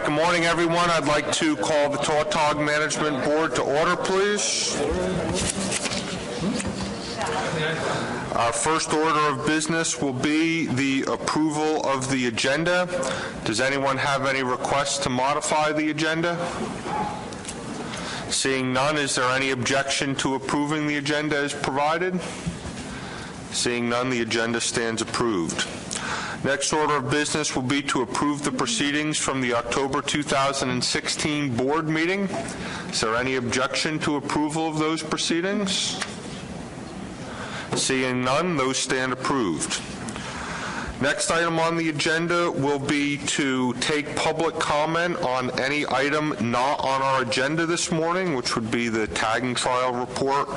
Good morning, everyone. I'd like to call the Tautog Management Board to order, please. Our first order of business will be the approval of the agenda. Does anyone have any requests to modify the agenda? Seeing none, is there any objection to approving the agenda as provided? Seeing none, the agenda stands approved. Next order of business will be to approve the proceedings from the October 2016 board meeting. Is there any objection to approval of those proceedings? Seeing none, those stand approved. Next item on the agenda will be to take public comment on any item not on our agenda this morning, which would be the tagging trial report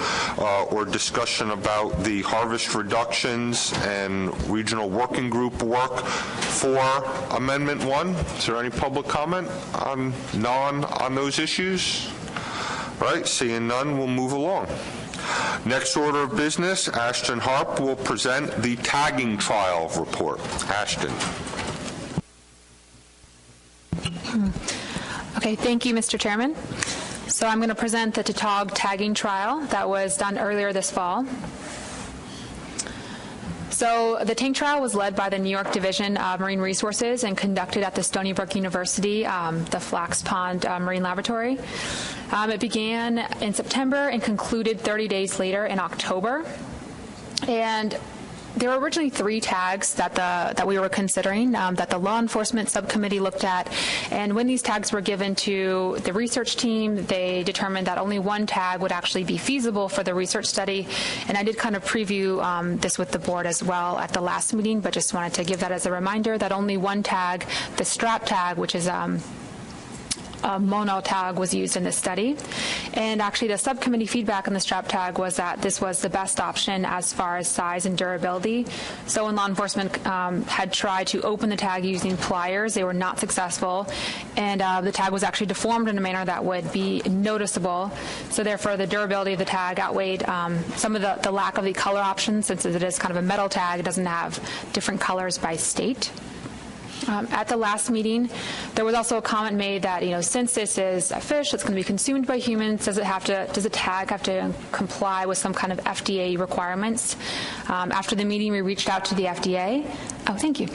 or discussion about the harvest reductions and regional working group work for Amendment 1. Is there any public comment on those issues? All right, seeing none, we'll move along. Next order of business, Ashton Harp will present the tagging trial report. Ashton. Okay, thank you, Mr. Chairman. So I'm going to present the Tautog tagging trial that was done earlier this fall. So the tank trial was led by the New York Division of Marine Resources and conducted at the Stony Brook University, the Flax Pond Marine Laboratory. It began in September and concluded 30 days later in October. And there were originally 3 tags that we were considering that the law enforcement subcommittee looked at. And when these tags were given to the research team, they determined that only 1 tag would actually be feasible for the research study. And I did kind of preview this with the board as well at the last meeting, but just wanted to give that as a reminder that only 1 tag, the strap tag, which is a mono tag, was used in this study. And actually the subcommittee feedback on the strap tag was that this was the best option as far as size and durability. So when law enforcement had tried to open the tag using pliers, they were not successful, and the tag was actually deformed in a manner that would be noticeable. So therefore the durability of the tag outweighed some of the lack of the color options, since it is kind of a metal tag. It doesn't have different colors by state. At the last meeting, there was also a comment made that, since this is a fish that's going to be consumed by humans, does the tag have to comply with some kind of FDA requirements? After the meeting, we reached out to the FDA. Oh, thank you.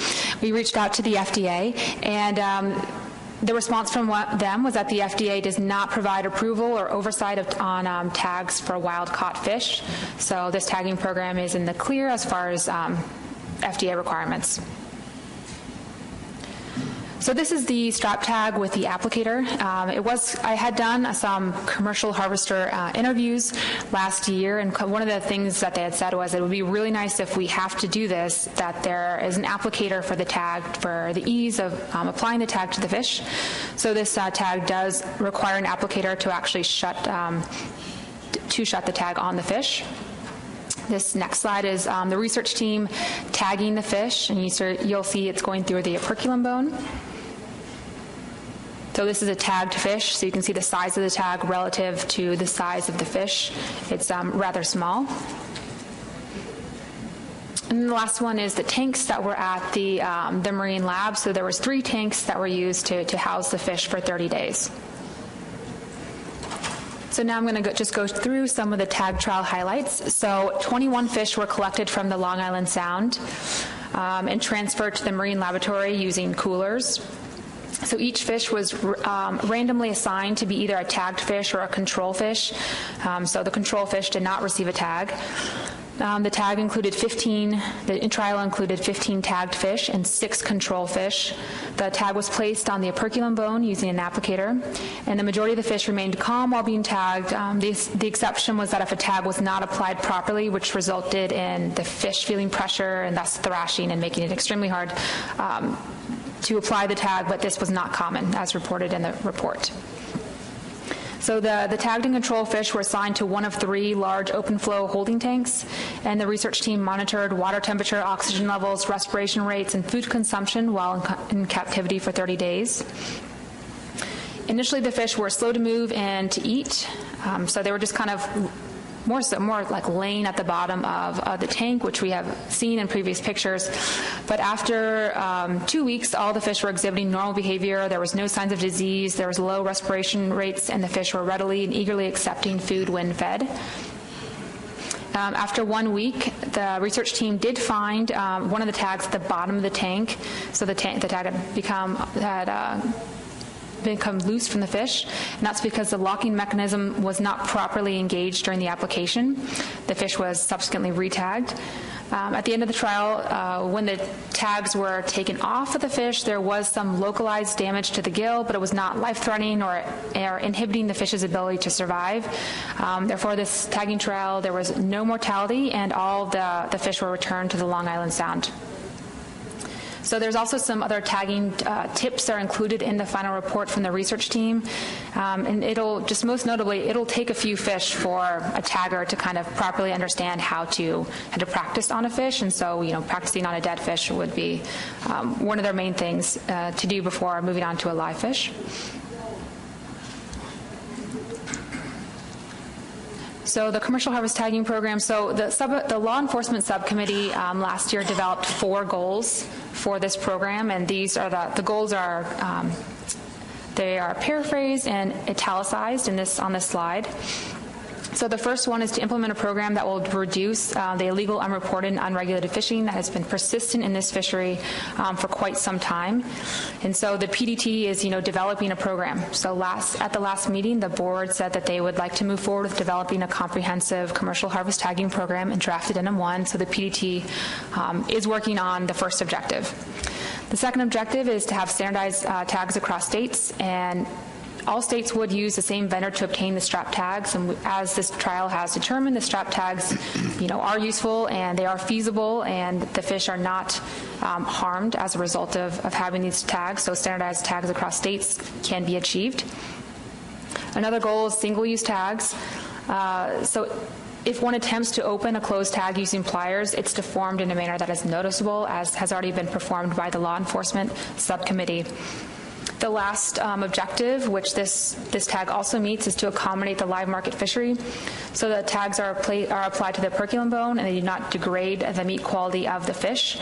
We reached out to the FDA, and the response from them was that the FDA does not provide approval or oversight on tags for wild-caught fish. So this tagging program is in the clear as far as FDA requirements. So this is the strap tag with the applicator. I had done some commercial harvester interviews last year, and one of the things that they had said was it would be really nice if we have to do this, that there is an applicator for the tag for the ease of applying the tag to the fish. So this tag does require an applicator to actually shut the tag on the fish. This next slide is the research team tagging the fish, and you'll see it's going through the operculum bone. So this is a tagged fish, so you can see the size of the tag relative to the size of the fish. It's rather small. And the last one is the tanks that were at the marine lab. So there was 3 tanks that were used to house the fish for 30 days. So now I'm going to just go through some of the tag trial highlights. So 21 fish were collected from the Long Island Sound and transferred to the marine laboratory using coolers. So each fish was randomly assigned to be either a tagged fish or a control fish. So the control fish did not receive a tag. The trial included 15 tagged fish and 6 control fish. The tag was placed on the operculum bone using an applicator, and the majority of the fish remained calm while being tagged. The exception was that if a tag was not applied properly, which resulted in the fish feeling pressure and thus thrashing and making it extremely hard to apply the tag, but this was not common, as reported in the report. So the tagged and control fish were assigned to one of 3 large open flow holding tanks, and the research team monitored water temperature, oxygen levels, respiration rates, and food consumption while in captivity for 30 days. Initially, the fish were slow to move and to eat, so they were just kind of more like laying at the bottom of the tank, which we have seen in previous pictures. But after 2 weeks, all the fish were exhibiting normal behavior. There was no signs of disease. There was low respiration rates, and the fish were readily and eagerly accepting food when fed. After 1 week, the research team did find one of the tags at the bottom of the tank. So the tag had become loose from the fish, and that's because the locking mechanism was not properly engaged during the application. The fish was subsequently re-tagged. At the end of the trial, when the tags were taken off of the fish, there was some localized damage to the gill, but it was not life-threatening or inhibiting the fish's ability to survive. Therefore, this tagging trial, there was no mortality, and all the fish were returned to the Long Island Sound. So there's also some other tagging tips that are included in the final report from the research team. And it'll, just most notably, it'll take a few fish for a tagger to kind of properly understand how to practice on a fish. And so, practicing on a dead fish would be one of their main things to do before moving on to a live fish. So the commercial harvest tagging program, so the law enforcement subcommittee last year developed 4 goals for this program, and these are the goals are, they are paraphrased and italicized on this slide. So the first one is to implement a program that will reduce the illegal, unreported, and unregulated fishing that has been persistent in this fishery for quite some time. And so the PDT is, developing a program. So at the last meeting, the board said that they would like to move forward with developing a comprehensive commercial harvest tagging program and drafted NM1. So the PDT is working on the first objective. The second objective is to have standardized tags across states, and all states would use the same vendor to obtain the strap tags, and as this trial has determined, the strap tags, are useful and they are feasible, and the fish are not harmed as a result of having these tags. So standardized tags across states can be achieved. Another goal is single-use tags. So if one attempts to open a closed tag using pliers, it's deformed in a manner that is noticeable, as has already been performed by the law enforcement subcommittee. The last objective, which this tag also meets, is to accommodate the live market fishery. So the tags are applied to the operculum bone, and they do not degrade the meat quality of the fish,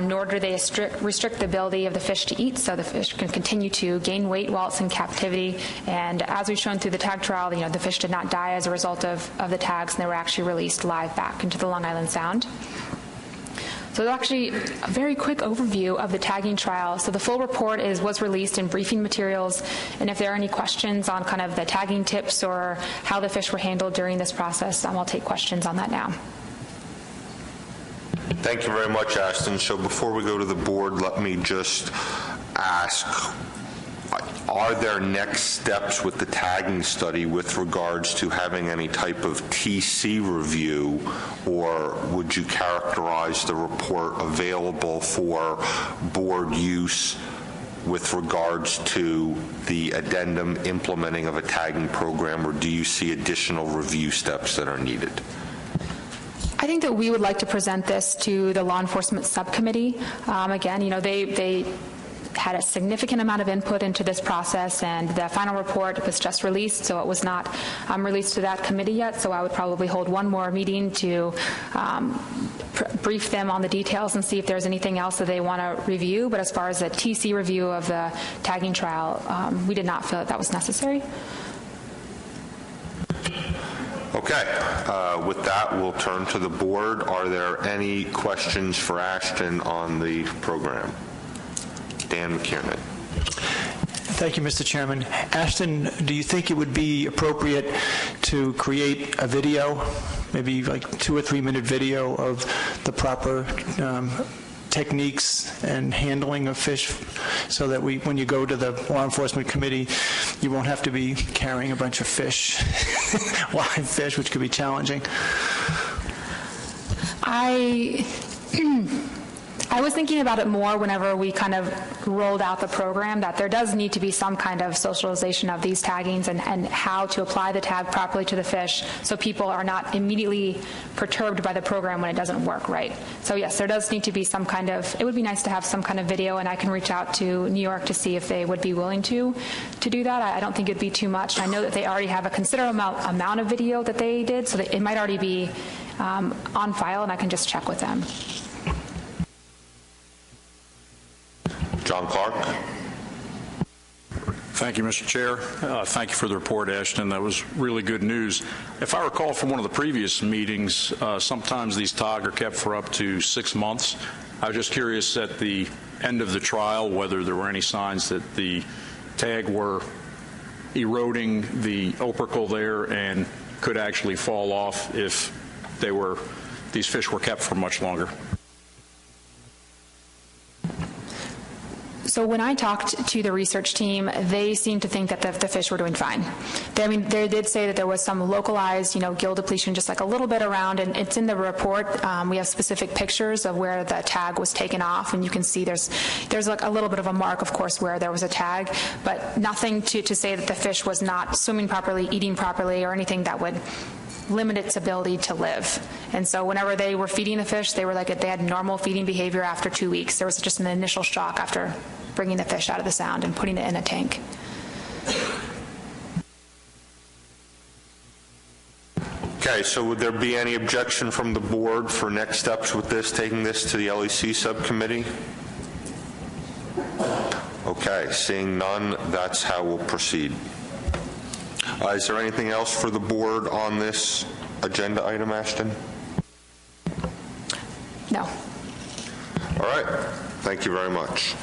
nor do they restrict the ability of the fish to eat, so the fish can continue to gain weight while it's in captivity. And as we've shown through the tag trial, the fish did not die as a result of the tags, and they were actually released live back into the Long Island Sound. So actually, a very quick overview of the tagging trial. So the full report was released in briefing materials, and if there are any questions on kind of the tagging tips or how the fish were handled during this process, I'll take questions on that now. Thank you very much, Ashton. So before we go to the board, let me just ask, are there next steps with the tagging study with regards to having any type of TC review, or would you characterize the report available for board use with regards to the addendum implementing of a tagging program, or do you see additional review steps that are needed? I think that we would like to present this to the law enforcement subcommittee. Again, they had a significant amount of input into this process, and the final report was just released, so it was not released to that committee yet. So I would probably hold one more meeting to brief them on the details and see if there's anything else that they want to review. But as far as the TC review of the tagging trial, we did not feel that was necessary. Okay. With that, we'll turn to the board. Are there any questions for Ashton on the program? Dan McKiernan. Thank you, Mr. Chairman. Ashton, do you think it would be appropriate to create a video, maybe like 2 or 3 minute video of the proper techniques and handling of fish, so that when you go to the law enforcement committee, you won't have to be carrying a bunch of fish, live fish, which could be I was thinking about it more whenever we kind of rolled out the program, that there does need to be some kind of socialization of these taggings and how to apply the tag properly to the fish so people are not immediately perturbed by the program when it doesn't work right. So yes, there does need to be some kind of, it would be nice to have some kind of video, and I can reach out to New York to see if they would be willing to do that. I don't think it'd be too much. I know that they already have a considerable amount of video that they did, so that it might already be on file, and I can just check with them. John Clark. Thank you, Mr. Chair. Thank you for the report, Ashton. That was really good news. If I recall from one of the previous meetings, sometimes these TOG are kept for up to 6 months. I was just curious at the end of the trial whether there were any signs that the tag were eroding the opercle there and could actually fall off if these fish were kept for much longer. So when I talked to the research team, they seemed to think that the fish were doing fine. They did say that there was some localized, gill depletion, just like a little bit around, and it's in the report. We have specific pictures of where the tag was taken off, and you can see there's like a little bit of a mark, of course, where there was a tag, but nothing to say that the fish was not swimming properly, eating properly, or anything that would limit its ability to live. And so whenever they were feeding the fish, they had normal feeding behavior after 2 weeks. There was just an initial shock after bringing the fish out of the sound and putting it in a tank. Okay, so would there be any objection from the board for next steps with this, taking this to the LEC subcommittee? Okay, seeing none, that's how we'll proceed. Is there anything else for the board on this agenda item, Ashton? No. All right. Thank you very much.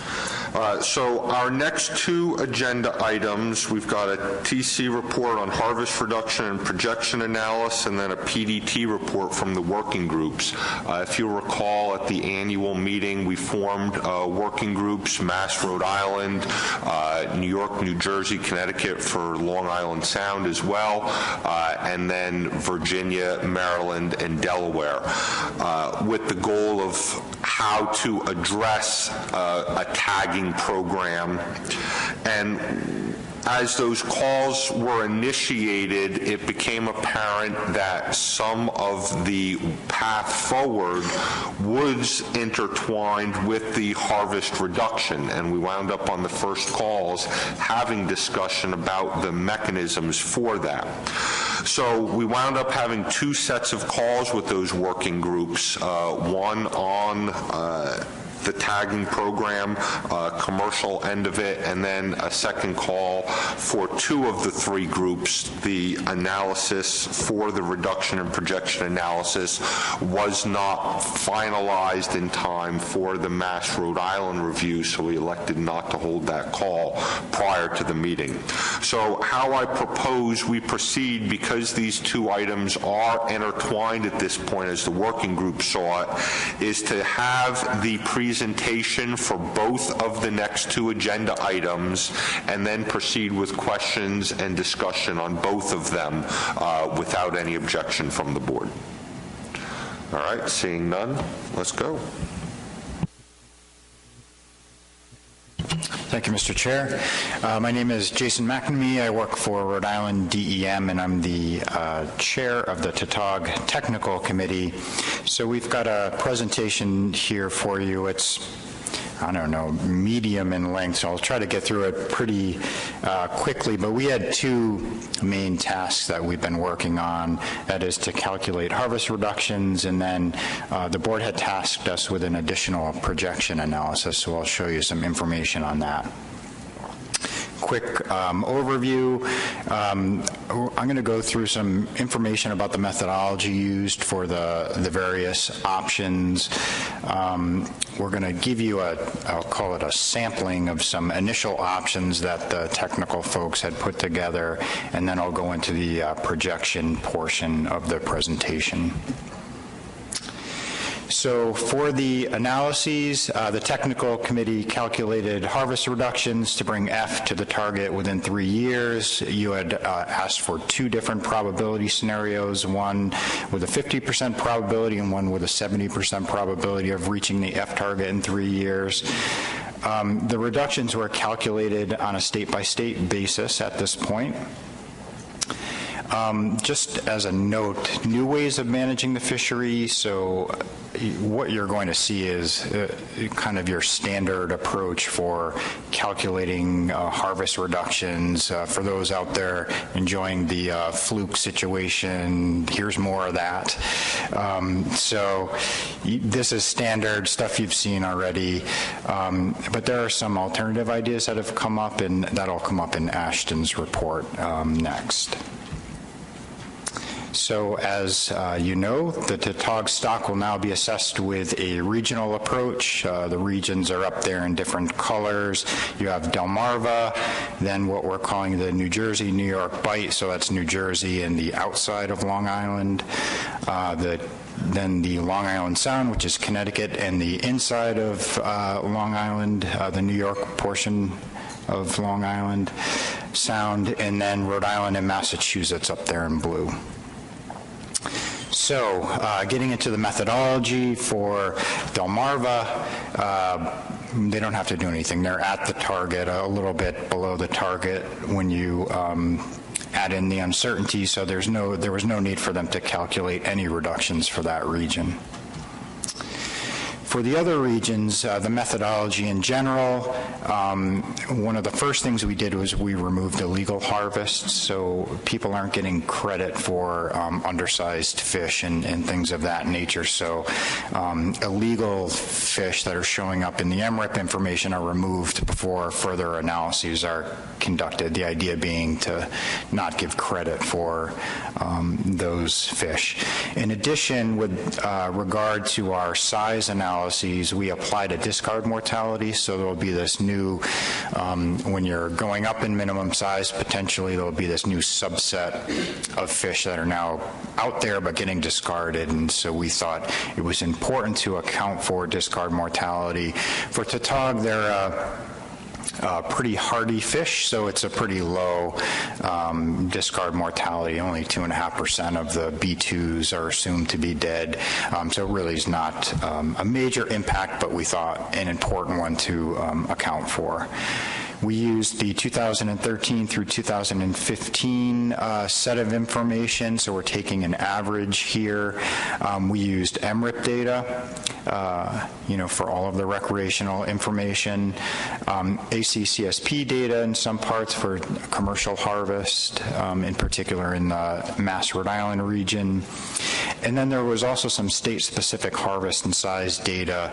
So our next two agenda items, we've got a TC report on harvest reduction and projection analysis, and then a PDT report from the working groups. If you'll recall, at the annual meeting, we formed working groups, Mass, Rhode Island, New York, New Jersey, Connecticut for Long Island Sound as well, and then Virginia, Maryland, and Delaware, with the goal of how to address a tagging program. And as those calls were initiated, it became apparent that some of the path forward was intertwined with the harvest reduction, and we wound up on the first calls having discussion about the mechanisms for that. So we wound up having two sets of calls with those working groups, one on the tagging program, commercial end of it, and then a second call for two of the three groups. The analysis for the reduction and projection analysis was not finalized in time for the Mass Rhode Island review, so we elected not to hold that call prior to the meeting. So how I propose we proceed, because these two items are intertwined at this point as the working group saw it, is to have the presentation for both of the next two agenda items and then proceed with questions and discussion on both of them without any objection from the board. All right, seeing none, let's go. Thank you, Mr. Chair. My name is Jason McNamee. I work for Rhode Island DEM, and I'm the chair of the Tautog Technical Committee. So we've got a presentation here for you. It's, I don't know, medium in length, so I'll try to get through it pretty quickly. But we had two main tasks that we've been working on. That is to calculate harvest reductions, and then the board had tasked us with an additional projection analysis, so I'll show you some information on that. Quick overview. I'm going to go through some information about the methodology used for the various options. We're going to give you I'll call it a sampling of some initial options that the technical folks had put together, and then I'll go into the projection portion of the presentation. So So for the analyses, the technical committee calculated harvest reductions to bring F to the target within 3 years. You had asked for 2 different probability scenarios, one with a 50% probability and one with a 70% probability of reaching the F target in 3 years. The reductions were calculated on a state-by-state basis at this point. Just as a note, new ways of managing the fishery, so what you're going to see is kind of your standard approach for calculating harvest reductions. For those out there enjoying the fluke situation, here's more of that. So this is standard stuff you've seen already, but there are some alternative ideas that have come up, and that'll come up in Ashton's report next. So as you know, the Tautog stock will now be assessed with a regional approach. The regions are up there in different colors. You have Delmarva, then what we're calling the New Jersey, New York Bight, so that's New Jersey and the outside of Long Island. Then the Long Island Sound, which is Connecticut, and the inside of Long Island, the New York portion of Long Island Sound, and then Rhode Island and Massachusetts up there in blue. So, getting into the methodology for Delmarva, they don't have to do anything. They're at the target, a little bit below the target when you add in the uncertainty, so there was no need for them to calculate any reductions for that region. For the other regions, the methodology in general, one of the first things we did was we removed illegal harvests, so people aren't getting credit for undersized fish and things of that nature. So illegal fish that are showing up in the MRIP information are removed before further analyses are conducted, the idea being to not give credit for those fish. In addition, with regard to our size analysis, we applied a discard mortality, so there will be this new, when you're going up in minimum size, potentially there will be this new subset of fish that are now out there but getting discarded, and so we thought it was important to account for discard mortality. For Tautog, they're pretty hardy fish, so it's a pretty low discard mortality. Only 2.5% of the B2s are assumed to be dead, so it really is not a major impact, but we thought an important one to account for. We used the 2013 through 2015 set of information, so we're taking an average here. We used MRIP data, for all of the recreational information, ACCSP data in some parts for commercial harvest, in particular in the Mass Rhode Island region. And then there was also some state-specific harvest and size data,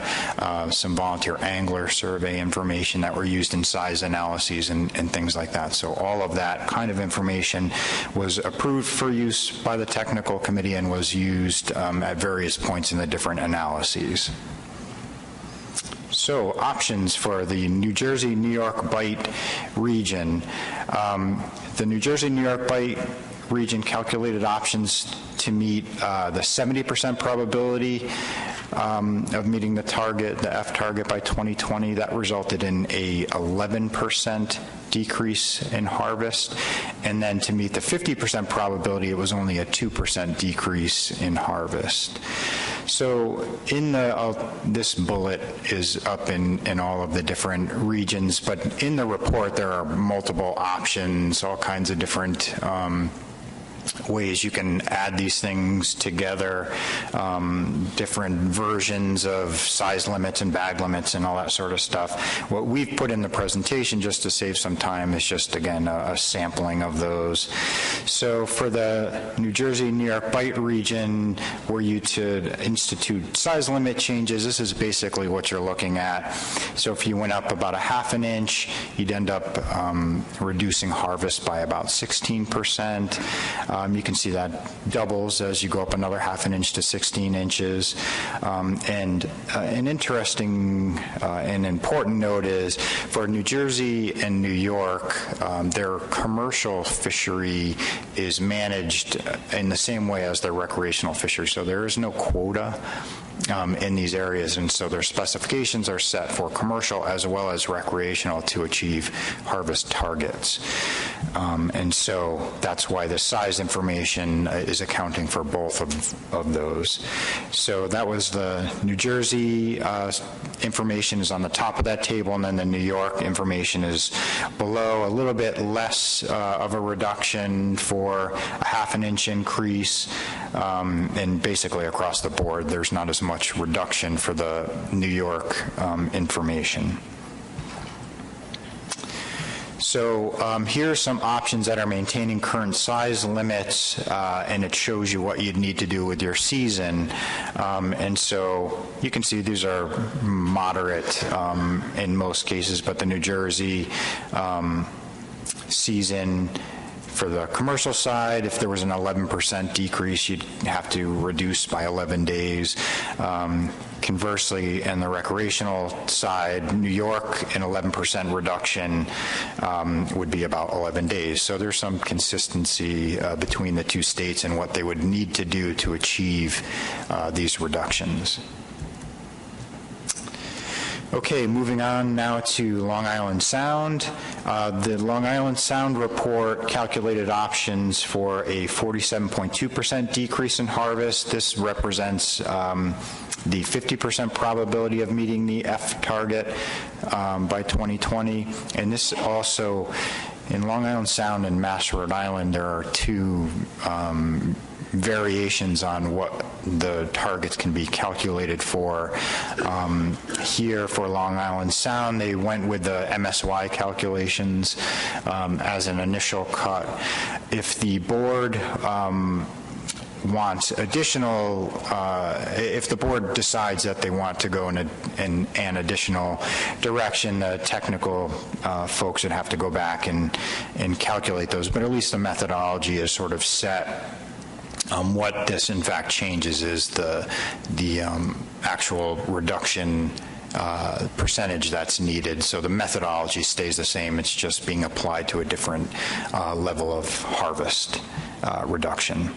some volunteer angler survey information that were used in size analyses and things like that. So all of that kind of information was approved for use by the technical committee and was used at various points in the different analyses. So options for the New Jersey, New York Bight region. The New Jersey, New York Bight region calculated options to meet the 70% probability of meeting the target, the F target by 2020. That resulted in a 11% decrease in harvest. And then to meet the 50% probability, it was only a 2% decrease in harvest. So in this bullet is up in all of the different regions, but in the report there are multiple options, all kinds of different ways you can add these things together, different versions of size limits and bag limits and all that sort of stuff. What we've put in the presentation, just to save some time, is just, again, a sampling of those. So for the New Jersey, New York Bight region, were you to institute size limit changes, this is basically what you're looking at. So if you went up about 1/2 inch, you'd end up reducing harvest by about 16%. You can see that doubles as you go up another 1/2 inch to 16 inches. And an interesting and important note is for New Jersey and New York, their commercial fishery is managed in the same way as their recreational fishery. So there is no quota in these areas, and so their specifications are set for commercial as well as recreational to achieve harvest targets. And so that's why the size information is accounting for both of those. So that was the New Jersey information is on the top of that table, and then the New York information is below, a little bit less of a reduction for a ½ inch increase, and basically across the board there's not as much reduction for the New York information. So here are some options that are maintaining current size limits, and it shows you what you'd need to do with your season. And so you can see these are moderate in most cases, but the New Jersey season, for the commercial side, if there was an 11% decrease, you'd have to reduce by 11 days. Conversely, in the recreational side, New York, an 11% reduction would be about 11 days. So there's some consistency between the two states and what they would need to do to achieve these reductions. Okay, moving on now to Long Island Sound. The Long Island Sound report calculated options for a 47.2% decrease in harvest. This represents the 50% probability of meeting the F target by 2020. And this also, in Long Island Sound and Mass, Rhode Island, there are two variations on what the targets can be calculated for. Here for Long Island Sound, they went with the MSY calculations as an initial cut. If the board wants additional, if the board decides that they want to go in an additional direction, the technical folks would have to go back and calculate those, but at least the methodology is sort of set. What this in fact changes is the actual reduction percentage that's needed. So the methodology stays the same, it's just being applied to a different level of harvest reduction.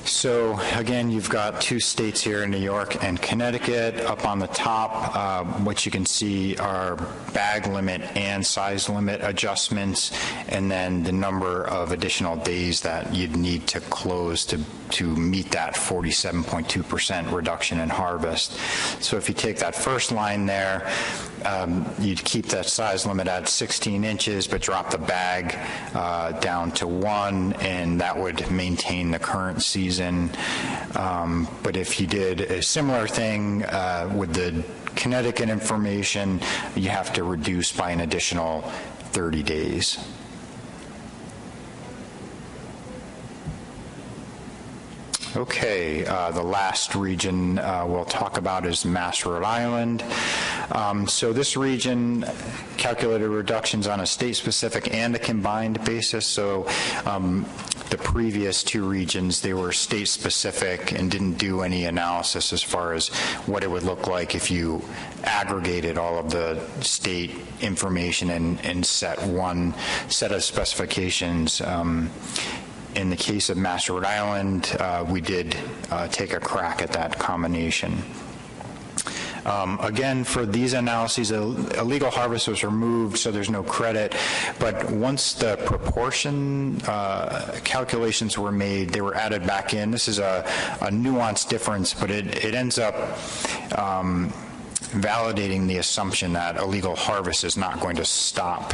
So again, you've got two states here, New York and Connecticut. Up on the top, what you can see are bag limit and size limit adjustments, and then the number of additional days that you'd need to close to meet that 47.2% reduction in harvest. So if you take that first line there, you'd keep that size limit at 16 inches, but drop the bag down to 1, and that would maintain the current season. But if you did a similar thing with the Connecticut information, you have to reduce by an additional 30 days. Okay, the last region we'll talk about is Mass, Rhode Island. So this region calculated reductions on a state-specific and a combined basis. So the previous two regions, they were state-specific and didn't do any analysis as far as what it would look like if you aggregated all of the state information and set one set of specifications. In the case of Mass, Rhode Island, we did take a crack at that combination. Again, for these analyses, illegal harvest was removed, so there's no credit. But once the proportion calculations were made, they were added back in. This is a nuanced difference, but it ends up validating the assumption that illegal harvest is not going to stop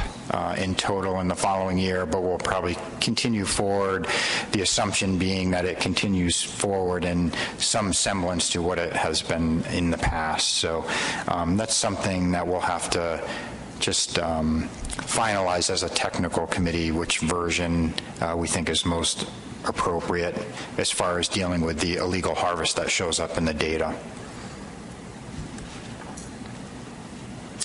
in total in the following year, but will probably continue forward, the assumption being that it continues forward in some semblance to what it has been in the past. So that's something that we'll have to just finalize as a technical committee, which version we think is most appropriate as far as dealing with the illegal harvest that shows up in the data.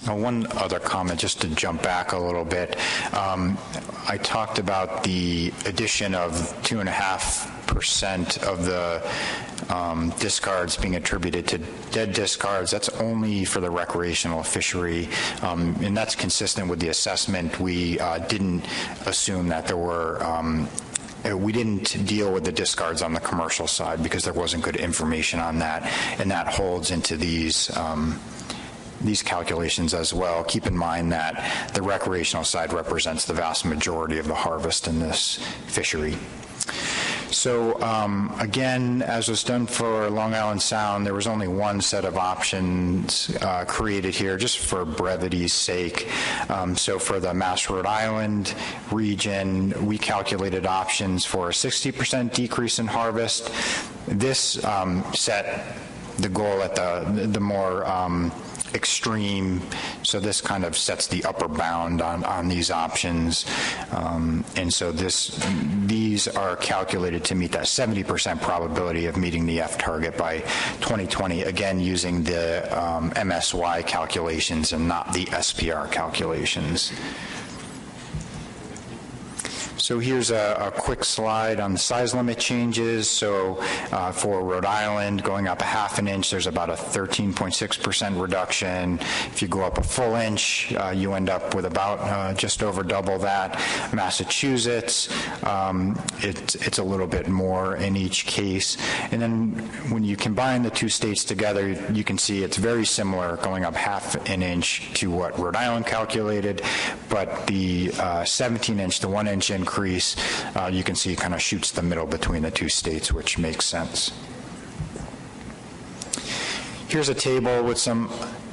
One other comment, just to jump back a little bit. I talked about the addition of 2.5% of the discards being attributed to dead discards. That's only for the recreational fishery, and that's consistent with the assessment. We didn't assume that there were we didn't deal with the discards on the commercial side because there wasn't good information on that, and that holds into these calculations as well. Keep in mind that the recreational side represents the vast majority of the harvest in this fishery. So again, as was done for Long Island Sound, there was only one set of options created here, just for brevity's sake. So for the Mass Rhode Island region, we calculated options for a 60% decrease in harvest. This set the goal at the more extreme, so this kind of sets the upper bound on these options, and so these are calculated to meet that 70% probability of meeting the F target by 2020, again using the MSY calculations and not the SPR calculations. So here's a quick slide on the size limit changes. So for Rhode Island, going up a half an inch, there's about a 13.6% reduction. If you go up a full inch, you end up with about just over double that. Massachusetts, it's a little bit more in each case. And then when you combine the two states together, you can see it's very similar, going up half an inch to what Rhode Island calculated, but the 17-inch to 1-inch increase, you can see kind of shoots the middle between the two states, which makes sense. Here's a table with some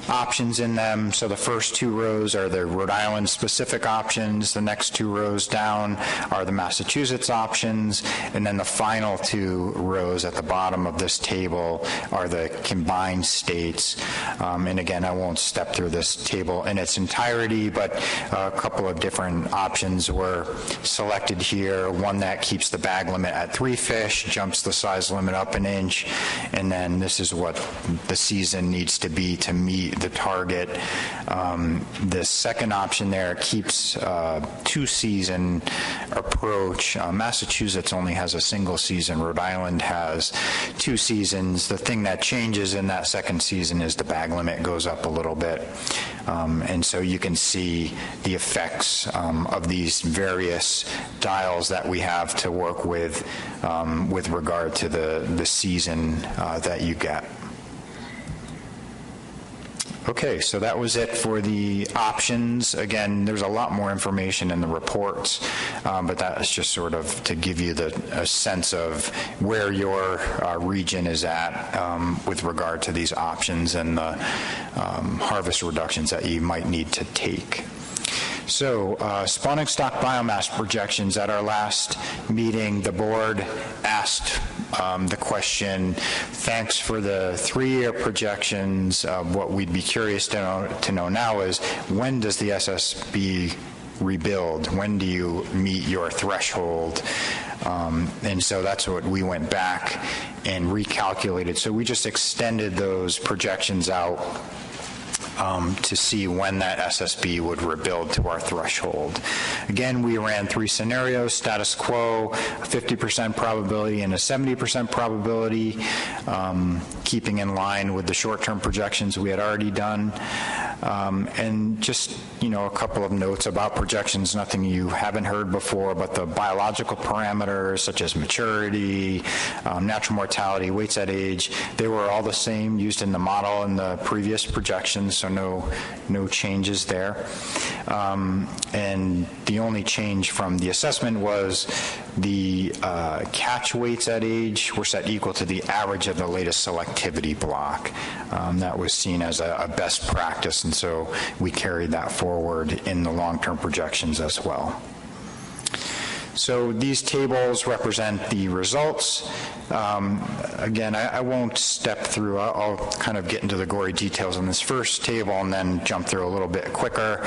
options in them. So the first two rows are the Rhode Island specific options. The next two rows down are the Massachusetts options. And then the final two rows at the bottom of this table are the combined states. And again, I won't step through this table in its entirety, but a couple of different options were selected here. One that keeps the bag limit at 3 fish, jumps the size limit up an inch, and then this is what the season needs to be to meet the target. The second option there keeps two-season approach. Massachusetts only has a single season. Rhode Island has 2 seasons. The thing that changes in that second season is the bag limit goes up a little bit. And so you can see the effects of these various dials that we have to work with regard to the season that you get. Okay, so that was it for the options. Again, there's a lot more information in the reports, but that is just sort of to give you a sense of where your region is at with regard to these options and the harvest reductions that you might need to take. So, spawning stock biomass projections. At our last meeting, the board asked the question, thanks for the 3-year projections. What we'd be curious to know now is, when does the SSB rebuild? When do you meet your threshold? And so that's what we went back and recalculated. So we just extended those projections out to see when that SSB would rebuild to our threshold. Again, we ran 3 scenarios: status quo, a 50% probability, and a 70% probability, keeping in line with the short-term projections we had already done. And just, a couple of notes about projections, nothing you haven't heard before, but the biological parameters such as maturity, natural mortality, weights at age, they were all the same used in the model in the previous projections, so no changes there. And the only change from the assessment was the catch weights at age were set equal to the average of the latest selectivity block. That was seen as a best practice, and so we carried that forward in the long-term projections as well. So these tables represent the results. Again, I won't step through. I'll kind of get into the gory details on this first table and then jump through a little bit quicker.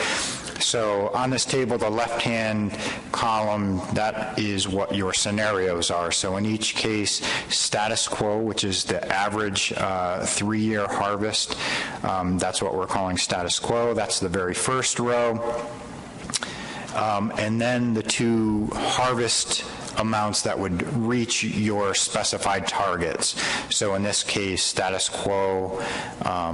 So on this table, the left-hand column, that is what your scenarios are. So in each case, status quo, which is the average 3-year harvest, that's what we're calling status quo. That's the very first row. And then the 2 harvest amounts that would reach your specified targets. So in this case, status quo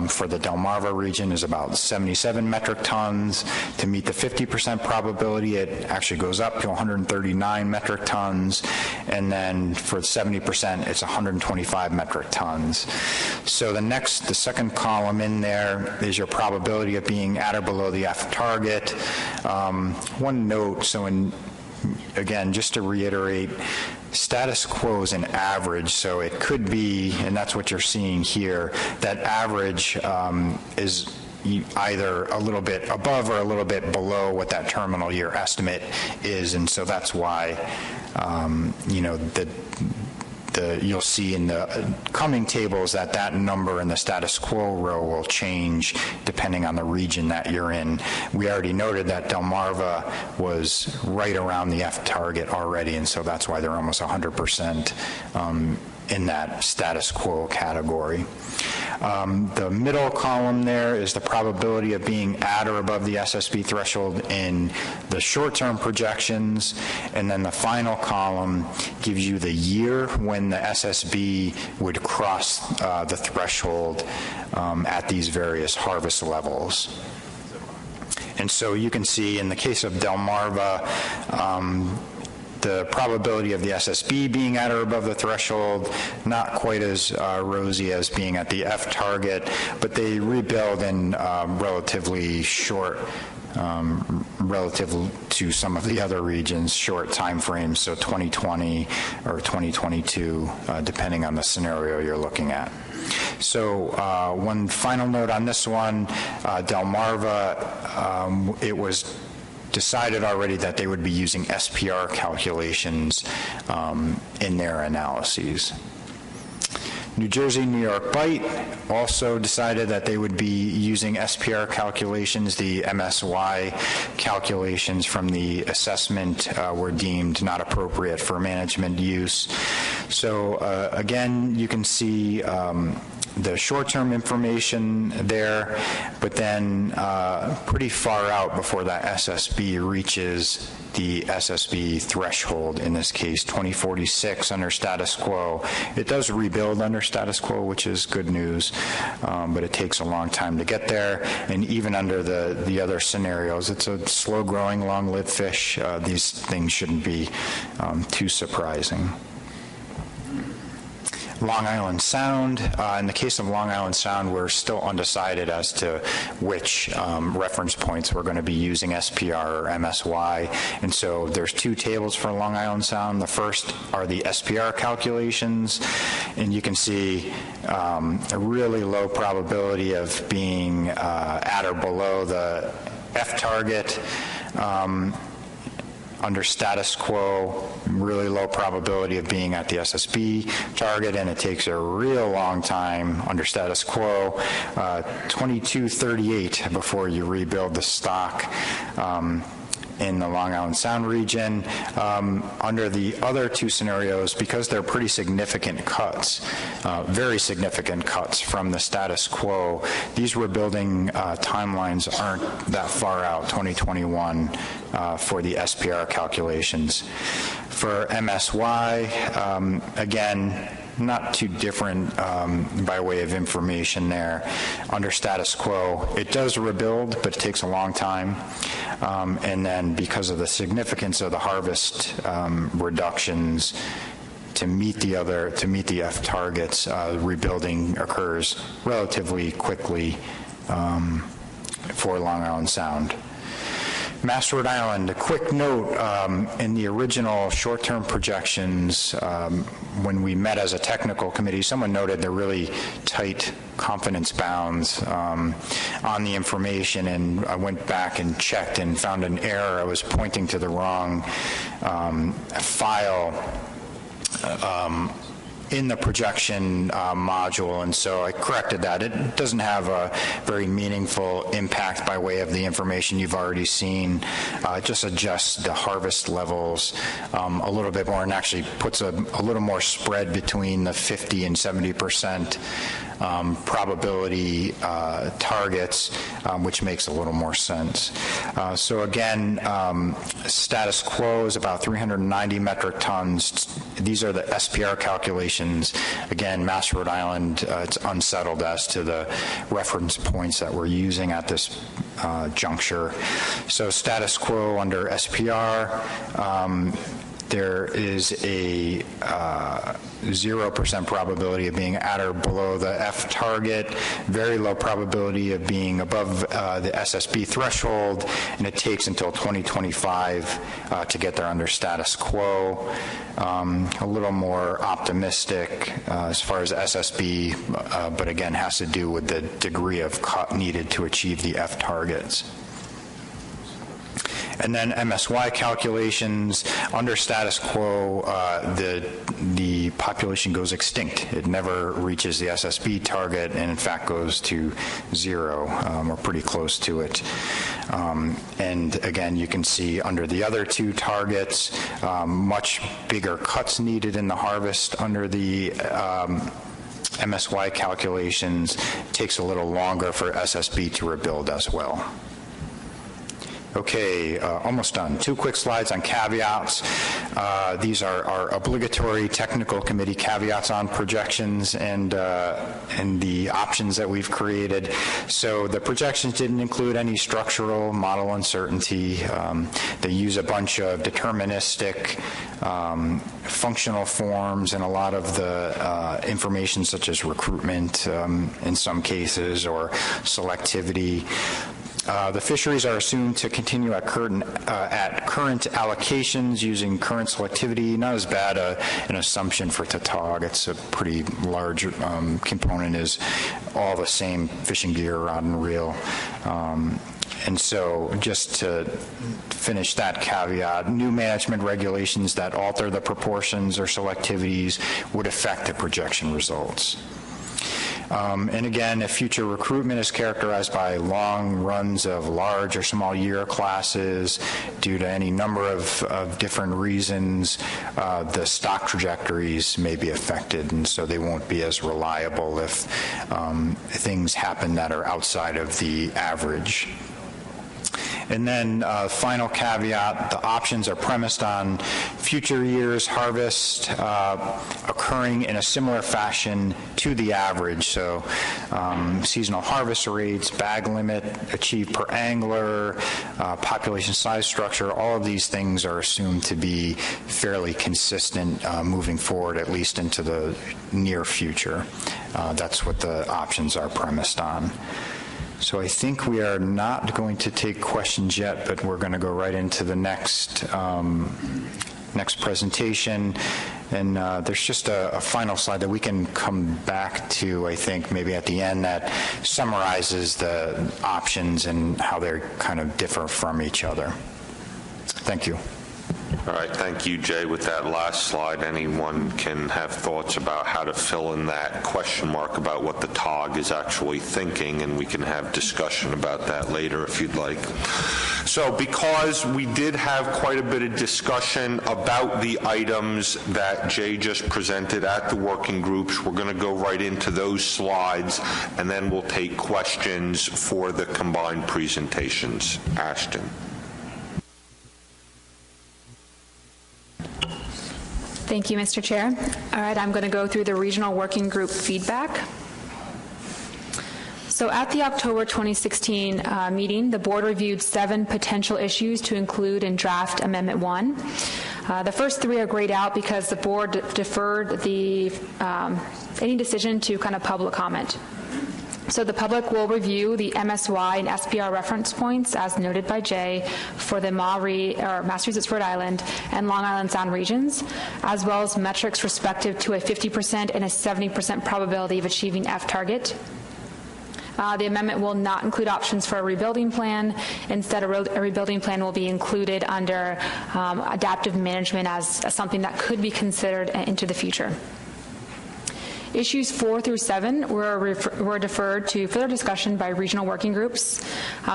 for the Delmarva region is about 77 metric tons. To meet the 50% probability, it actually goes up to 139 metric tons. And then for 70%, it's 125 metric tons. So the second column in there is your probability of being at or below the F target. One note, again, just to reiterate, status quo is an average, so it could be, and that's what you're seeing here, that average is either a little bit above or a little bit below what that terminal year estimate is, and so that's why, you'll see in the coming tables that number in the status quo row will change depending on the region that you're in. We already noted that Delmarva was right around the F target already, and so that's why they're almost 100% in that status quo category. The middle column there is the probability of being at or above the SSB threshold in the short-term projections, and then the final column gives you the year when the SSB would cross the threshold at these various harvest levels. And so you can see in the case of Delmarva, the probability of the SSB being at or above the threshold, not quite as rosy as being at the F target, but they rebuild in relatively short, relative to some of the other regions, short time frames, so 2020 or 2022, depending on the scenario you're looking at. So one final note on this one, Delmarva, it was decided already that they would be using SPR calculations in their analyses. New Jersey, New York Bight also decided that they would be using SPR calculations. The MSY calculations from the assessment were deemed not appropriate for management use. So again, you can see the short-term information there, but then pretty far out before that SSB reaches the SSB threshold, in this case 2046 under status quo. It does rebuild under status quo, which is good news, but it takes a long time to get there, and even under the other scenarios, it's a slow-growing, long-lived fish. These things shouldn't be too surprising. Long Island Sound. In the case of Long Island Sound, we're still undecided as to which reference points we're going to be using, SPR or MSY. And so there's two tables for Long Island Sound. The first are the SPR calculations, and you can see a really low probability of being at or below the F target. Under status quo, really low probability of being at the SSB target, and it takes a real long time under status quo, 2238 before you rebuild the stock in the Long Island Sound region. Under the other two scenarios, because they're pretty significant cuts, very significant cuts from the status quo, these rebuilding timelines aren't that far out, 2021, for the SPR calculations. For MSY, again, not too different by way of information there. Under status quo, it does rebuild, but it takes a long time. And then because of the significance of the harvest reductions, to meet the F targets, rebuilding occurs relatively quickly for Long Island Sound. Mass Rhode Island, a quick note, in the original short-term projections, when we met as a technical committee, someone noted the really tight confidence bounds on the information, and I went back and checked and found an error. I was pointing to the wrong file in the projection module, and so I corrected that. It doesn't have a very meaningful impact by way of the information you've already seen. It just adjusts the harvest levels a little bit more, and actually puts a little more spread between the 50 and 70% probability targets, which makes a little more sense. So again, status quo is about 390 metric tons. These are the SPR calculations. Again, Mass Rhode Island, it's unsettled as to the reference points that we're using at this juncture. So status quo under SPR, there is a 0% probability of being at or below the F target, very low probability of being above the SSB threshold, and it takes until 2025 to get there under status quo. A little more optimistic as far as SSB, but again has to do with the degree of cut needed to achieve the F targets. And then MSY calculations, under status quo, the population goes extinct. It never reaches the SSB target and in fact goes to 0 or pretty close to it. And again, you can see under the other two targets, much bigger cuts needed in the harvest under the MSY calculations. It takes a little longer for SSB to rebuild as well. Okay, almost done. 2 quick slides on caveats. These are our obligatory technical committee caveats on projections and the options that we've created. So the projections didn't include any structural model uncertainty. They use a bunch of deterministic functional forms and a lot of the information such as recruitment in some cases or selectivity. The fisheries are assumed to continue at current allocations using current selectivity. Not as bad an assumption for Tautog. It's a pretty large component is all the same fishing gear, rod and reel. And so just to finish that caveat, new management regulations that alter the proportions or selectivities would affect the projection results. And again, if future recruitment is characterized by long runs of large or small year classes due to any number of different reasons, the stock trajectories may be affected, and so they won't be as reliable if things happen that are outside of the average. And then final caveat, the options are premised on future years' harvest occurring in a similar fashion to the average. So seasonal harvest rates, bag limit achieved per angler, population size structure, all of these things are assumed to be fairly consistent moving forward, at least into the near future. That's what the options are premised on. So I think we are not going to take questions yet, but we're going to go right into the next presentation. And there's just a final slide that we can come back to, I think, maybe at the end, that summarizes the options and how they kind of differ from each other. Thank you. All right, thank you, Jay. With that last slide, anyone can have thoughts about how to fill in that question mark about what the TOG is actually thinking, and we can have discussion about that later if you'd like. So because we did have quite a bit of discussion about the items that Jay just presented at the working groups, we're going to go right into those slides, and then we'll take questions for the combined presentations. Ashton. Thank you, Mr. Chair. All right, I'm going to go through the regional working group feedback. So at the October 2016 meeting, the board reviewed 7 potential issues to include in draft Amendment 1. The first 3 are grayed out because the board deferred the any decision to kind of public comment. So the public will review the MSY and SPR reference points, as noted by Jay, for the Massachusetts-Rhode Island and Long Island Sound regions, as well as metrics respective to a 50% and a 70% probability of achieving F target. The amendment will not include options for a rebuilding plan. Instead, a rebuilding plan will be included under adaptive management as something that could be considered into the future. Issues 4 through 7 were deferred to further discussion by regional working groups.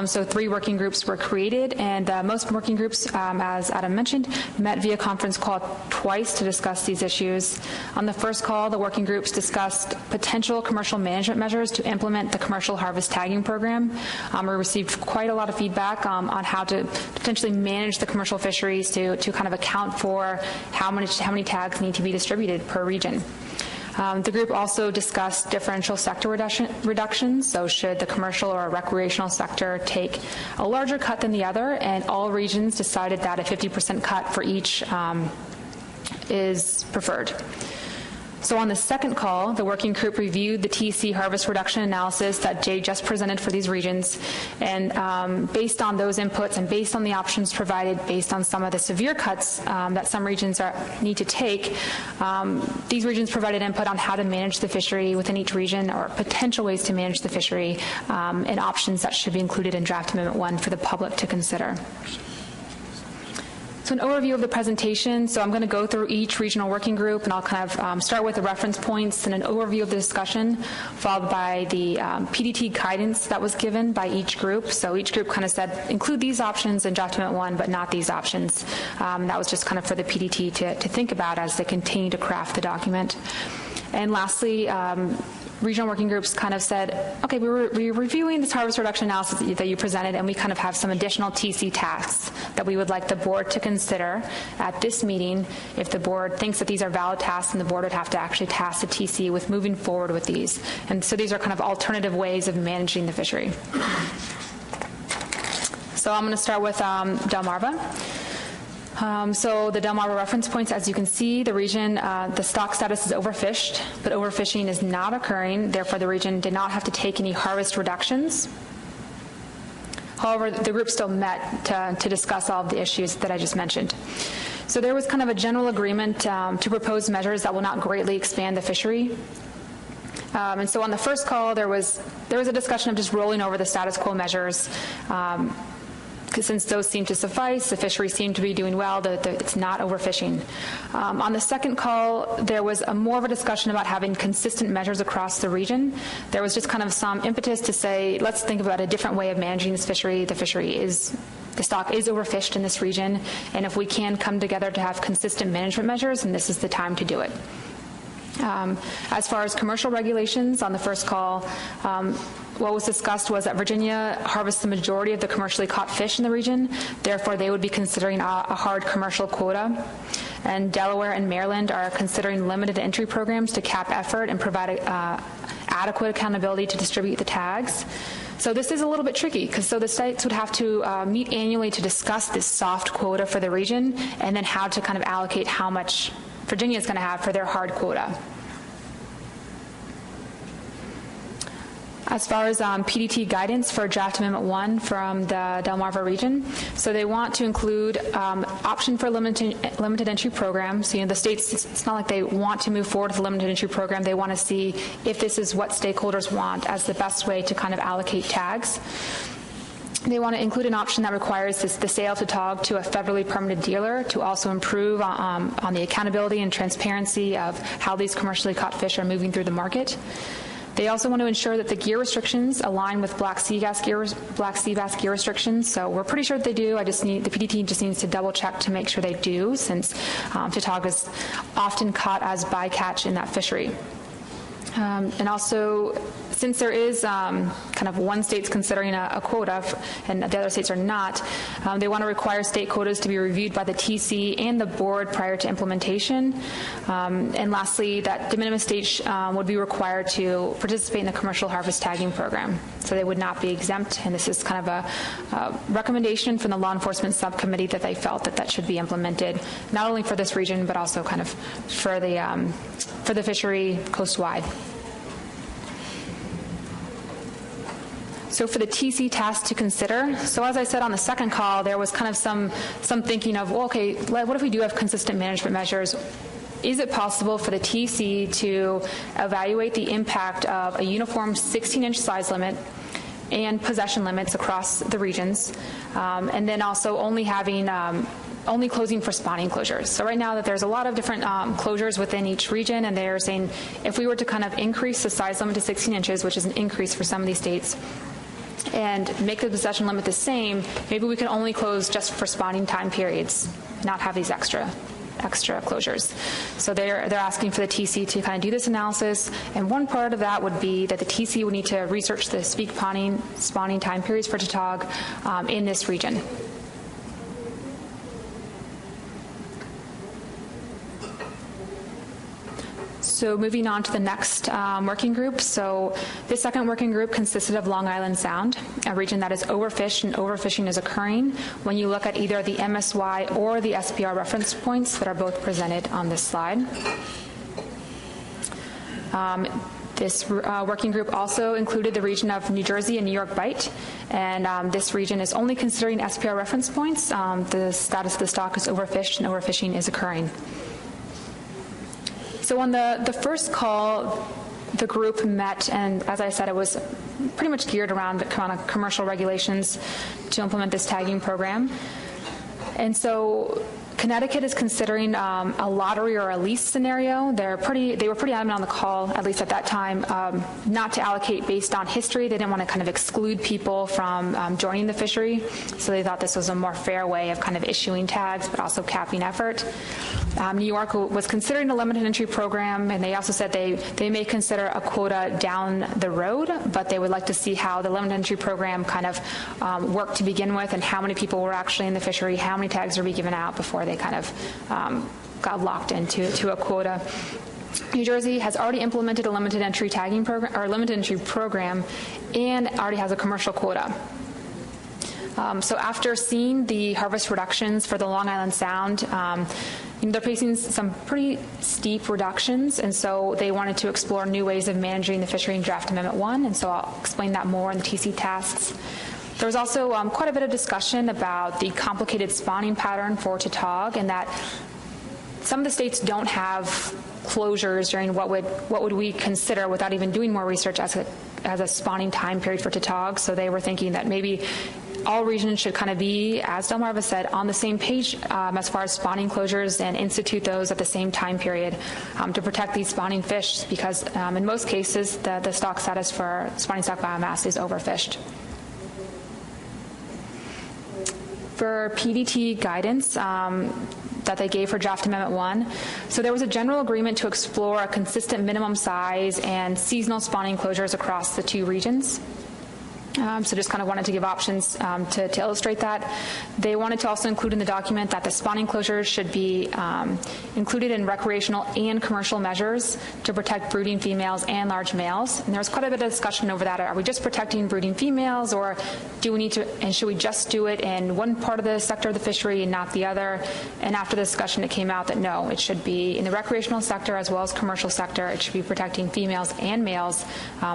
So 3 working groups were created, and most working groups, as Adam mentioned, met via conference call twice to discuss these issues. On the first call, the working groups discussed potential commercial management measures to implement the commercial harvest tagging program. We received quite a lot of feedback on how to potentially manage the commercial fisheries to kind of account for how many tags need to be distributed per region. The group also discussed differential sector reductions, so should the commercial or recreational sector take a larger cut than the other, and all regions decided that a 50% cut for each is preferred. So on the second call, the working group reviewed the TC harvest reduction analysis that Jay just presented for these regions, and based on those inputs and based on the options provided, based on some of the severe cuts that some regions need to take, these regions provided input on how to manage the fishery within each region, or potential ways to manage the fishery, and options that should be included in Draft Amendment 1 for the public to consider. So an overview of the presentation. So I'm going to go through each regional working group, and I'll kind of start with the reference points and an overview of the discussion, followed by the PDT guidance that was given by each group. So each group kind of said, include these options in Draft Amendment 1, but not these options. That was just kind of for the PDT to think about as they continue to craft the document. And lastly, regional working groups kind of said, okay, we're reviewing this harvest reduction analysis that you presented, and we kind of have some additional TC tasks that we would like the board to consider at this meeting. If the board thinks that these are valid tasks, then the board would have to actually task the TC with moving forward with these. And so these are kind of alternative ways of managing the fishery. So I'm going to start with Delmarva. So the Delmarva reference points, as you can see, the region, the stock status is overfished, but overfishing is not occurring. Therefore, the region did not have to take any harvest reductions. However, the group still met to discuss all of the issues that I just mentioned. So there was kind of a general agreement to propose measures that will not greatly expand the fishery. And so on the first call, there was a discussion of just rolling over the status quo measures. Since those seem to suffice, the fishery seemed to be doing well, it's not overfishing. On the second call, there was more of a discussion about having consistent measures across the region. There was just kind of some impetus to say, let's think about a different way of managing this fishery. The stock is overfished in this region, and if we can come together to have consistent management measures, then this is the time to do it. As far as commercial regulations, on the first call, what was discussed was that Virginia harvests the majority of the commercially caught fish in the region. Therefore, they would be considering a hard commercial quota. And Delaware and Maryland are considering limited entry programs to cap effort and provide adequate accountability to distribute the tags. So this is a little bit tricky, because so the states would have to meet annually to discuss this soft quota for the region, and then how to kind of allocate how much Virginia is going to have for their hard quota. As far as PDT guidance for Draft Amendment 1 from the Delmarva region, so they want to include option for limited entry program. So, the states, it's not like they want to move forward with a limited entry program. They want to see if this is what stakeholders want as the best way to kind of allocate tags. They want to include an option that requires the sale of Tautog to a federally permitted dealer to also improve on the accountability and transparency of how these commercially caught fish are moving through the market. They also want to ensure that the gear restrictions align with black sea bass gear restrictions. So we're pretty sure that they do. The PDT just needs to double check to make sure they do, since Tautog is often caught as bycatch in that fishery. And also, since there is kind of one state's considering a quota and the other states are not, they want to require state quotas to be reviewed by the TC and the board prior to implementation. And lastly, that de minimis states would be required to participate in the commercial harvest tagging program. So they would not be exempt, and this is kind of a recommendation from the law enforcement subcommittee that they felt that should be implemented, not only for this region, but also kind of for the fishery coast-wide. So for the TC task to consider, so as I said on the second call, there was kind of some thinking of, well, okay, what if we do have consistent management measures? Is it possible for the TC to evaluate the impact of a uniform 16-inch size limit, and possession limits across the regions, and then also only having only closing for spawning closures. So right now that there's a lot of different closures within each region, and they're saying if we were to kind of increase the size limit to 16 inches, which is an increase for some of these states, and make the possession limit the same, maybe we can only close just for spawning time periods, not have these extra closures. So they're asking for the TC to kind of do this analysis, and one part of that would be that the TC would need to research the spawning time periods for tautog in this region. So moving on to the next working group. So this second working group consisted of Long Island Sound, a region that is overfished, and overfishing is occurring when you look at either the MSY or the SPR reference points that are both presented on this slide. This working group also included the region of New Jersey and New York Bight, and this region is only considering SPR reference points. The status of the stock is overfished, and overfishing is occurring. So on the first call, the group met, and as I said, it was pretty much geared around the kind of commercial regulations to implement this tagging program. And so Connecticut is considering a lottery or a lease scenario. They were pretty adamant on the call, at least at that time, not to allocate based on history. They didn't want to kind of exclude people from joining the fishery, so they thought this was a more fair way of kind of issuing tags, but also capping effort. New York was considering a limited entry program, and they also said they may consider a quota down the road, but they would like to see how the limited entry program kind of worked to begin with, and how many people were actually in the fishery, how many tags would be given out before they kind of got locked into a quota. New Jersey has already implemented a limited entry tagging program, or limited entry program, and already has a commercial quota. So after seeing the harvest reductions for the Long Island Sound, they're facing some pretty steep reductions, and so they wanted to explore new ways of managing the fishery in Draft Amendment 1, and so I'll explain that more in the TC tasks. There was also quite a bit of discussion about the complicated spawning pattern for tautog, and that some of the states don't have closures during what would we consider, without even doing more research, as a spawning time period for tautog. So they were thinking that maybe all regions should kind of be, as Delmarva said, on the same page as far as spawning closures, and institute those at the same time period to protect these spawning fish, because in most cases the stock status for spawning stock biomass is overfished. For PDT guidance that they gave for Draft Amendment 1, so there was a general agreement to explore a consistent minimum size and seasonal spawning closures across the two regions. So just kind of wanted to give options to illustrate that. They wanted to also include in the document that the spawning closures should be included in recreational and commercial measures to protect brooding females and large males. And there was quite a bit of discussion over that. Are we just protecting brooding females, or do we need to, and should we just do it in one part of the sector of the fishery and not the other? And after the discussion, it came out that no, it should be in the recreational sector as well as commercial sector. It should be protecting females and males.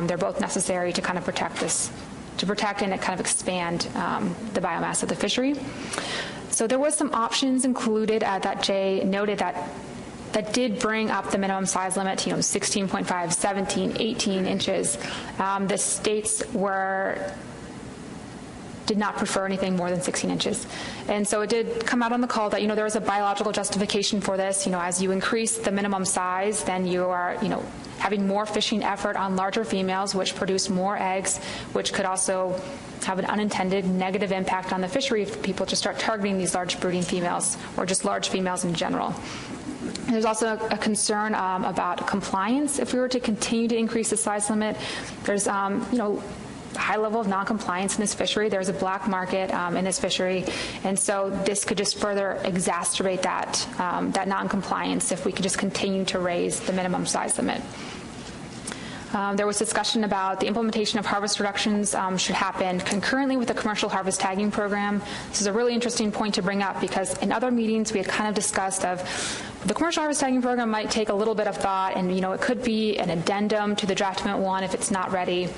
They're both necessary to kind of protect this, to protect and kind of expand the biomass of the fishery. So there was some options included that Jay noted that did bring up the minimum size limit to 16.5, 17, 18 inches. The states did not prefer anything more than 16 inches. And so it did come out on the call that, there was a biological justification for this. As you increase the minimum size, then you are, having more fishing effort on larger females, which produce more eggs, which could also have an unintended negative impact on the fishery if people just start targeting these large brooding females, or just large females in general. There's also a concern about compliance. If we were to continue to increase the size limit, there's, high level of noncompliance in this fishery. There's a black market in this fishery, and so this could just further exacerbate that noncompliance if we could just continue to raise the minimum size limit. There was discussion about the implementation of harvest reductions should happen concurrently with the commercial harvest tagging program. This is a really interesting point to bring up, because in other meetings we had kind of discussed of the commercial harvest tagging program might take a little bit of thought, and it could be an addendum to the Draft Amendment 1 if it's not ready.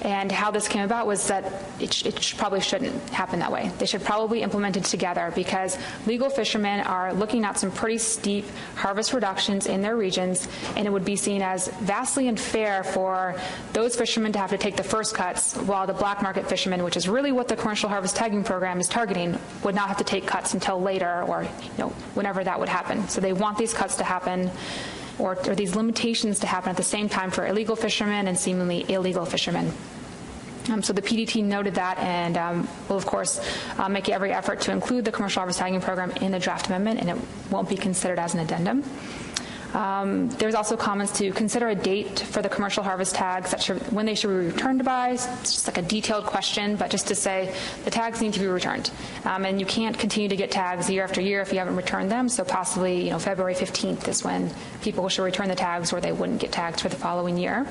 And how this came about was that it probably shouldn't happen that way. They should probably be implemented together because legal fishermen are looking at some pretty steep harvest reductions in their regions, and it would be seen as vastly unfair for those fishermen to have to take the first cuts while the black market fishermen, which is really what the commercial harvest tagging program is targeting, would not have to take cuts until later or whenever that would happen. So they want these cuts to happen or these limitations to happen at the same time for illegal fishermen and seemingly illegal fishermen. So the PDT noted that and will, of course, make every effort to include the commercial harvest tagging program in the draft amendment, and it won't be considered as an addendum. There's also comments to consider a date for the commercial harvest tags, when they should be returned by. It's just like a detailed question, but just to say the tags need to be returned. And you can't continue to get tags year after year if you haven't returned them, so possibly February 15th is when people should return the tags or they wouldn't get tags for the following year.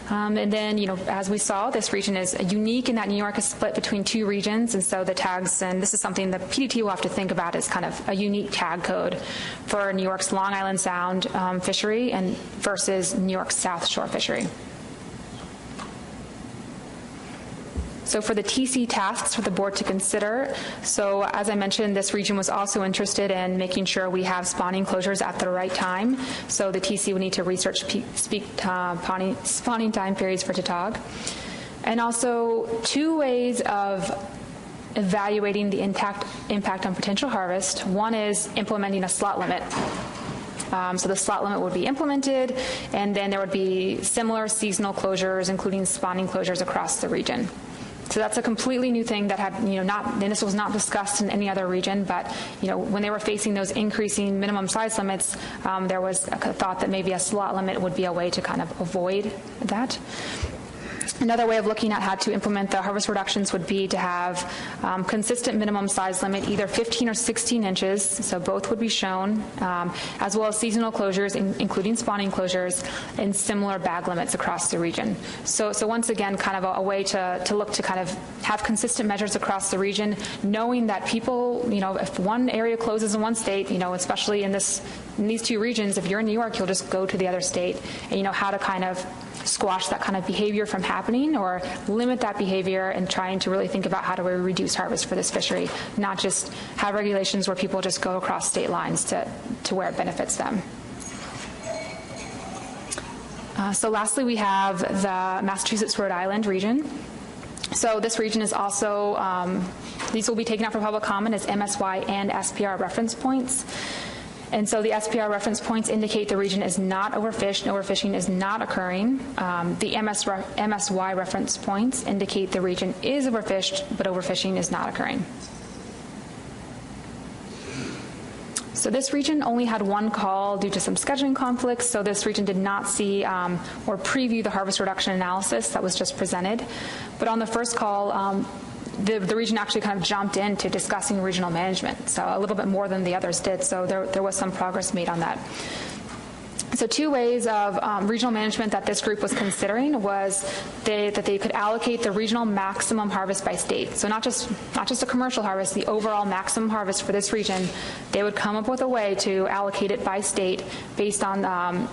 And then, as we saw, this region is unique in that New York is split between two regions, and so the tags, and this is something the PDT will have to think about as kind of a unique tag code for New York's Long Island Sound fishery and versus New York's South Shore fishery. So for the TC tasks for the board to consider, so as I mentioned, this region was also interested in making sure we have spawning closures at the right time. So the TC would need to research spawning time periods for Tautog. And also 2 ways of evaluating the impact on potential harvest. One is implementing a slot limit. So the slot limit would be implemented, and then there would be similar seasonal closures, including spawning closures across the region. So that's a completely new thing that had, and this was not discussed in any other region, but, when they were facing those increasing minimum size limits, there was a thought that maybe a slot limit would be a way to kind of avoid that. Another way of looking at how to implement the harvest reductions would be to have consistent minimum size limit, either 15 or 16 inches, so both would be shown, as well as seasonal closures, including spawning closures, and similar bag limits across the region. So once again, kind of a way to look to kind of have consistent measures across the region, knowing that people, if one area closes in one state, especially in these 2 regions, if you're in New York, you'll just go to the other state, and how to kind of squash that kind of behavior from happening or limit that behavior, and trying to really think about how do we reduce harvest for this fishery, not just have regulations where people just go across state lines to where it benefits them. So lastly, we have the Massachusetts-Rhode Island region. So this region is also, these will be taken out for public comment as MSY and SPR reference points. And so the SPR reference points indicate the region is not overfished, and overfishing is not occurring. The MSY reference points indicate the region is overfished, but overfishing is not occurring. So this region only had 1 call due to some scheduling conflicts, so this region did not see or preview the harvest reduction analysis that was just presented. But on the first call, the region actually kind of jumped into discussing regional management, so a little bit more than the others did, so there was some progress made on that. So 2 ways of regional management that this group was considering was that they could allocate the regional maximum harvest by state. So not just a commercial harvest, the overall maximum harvest for this region. They would come up with a way to allocate it by state based on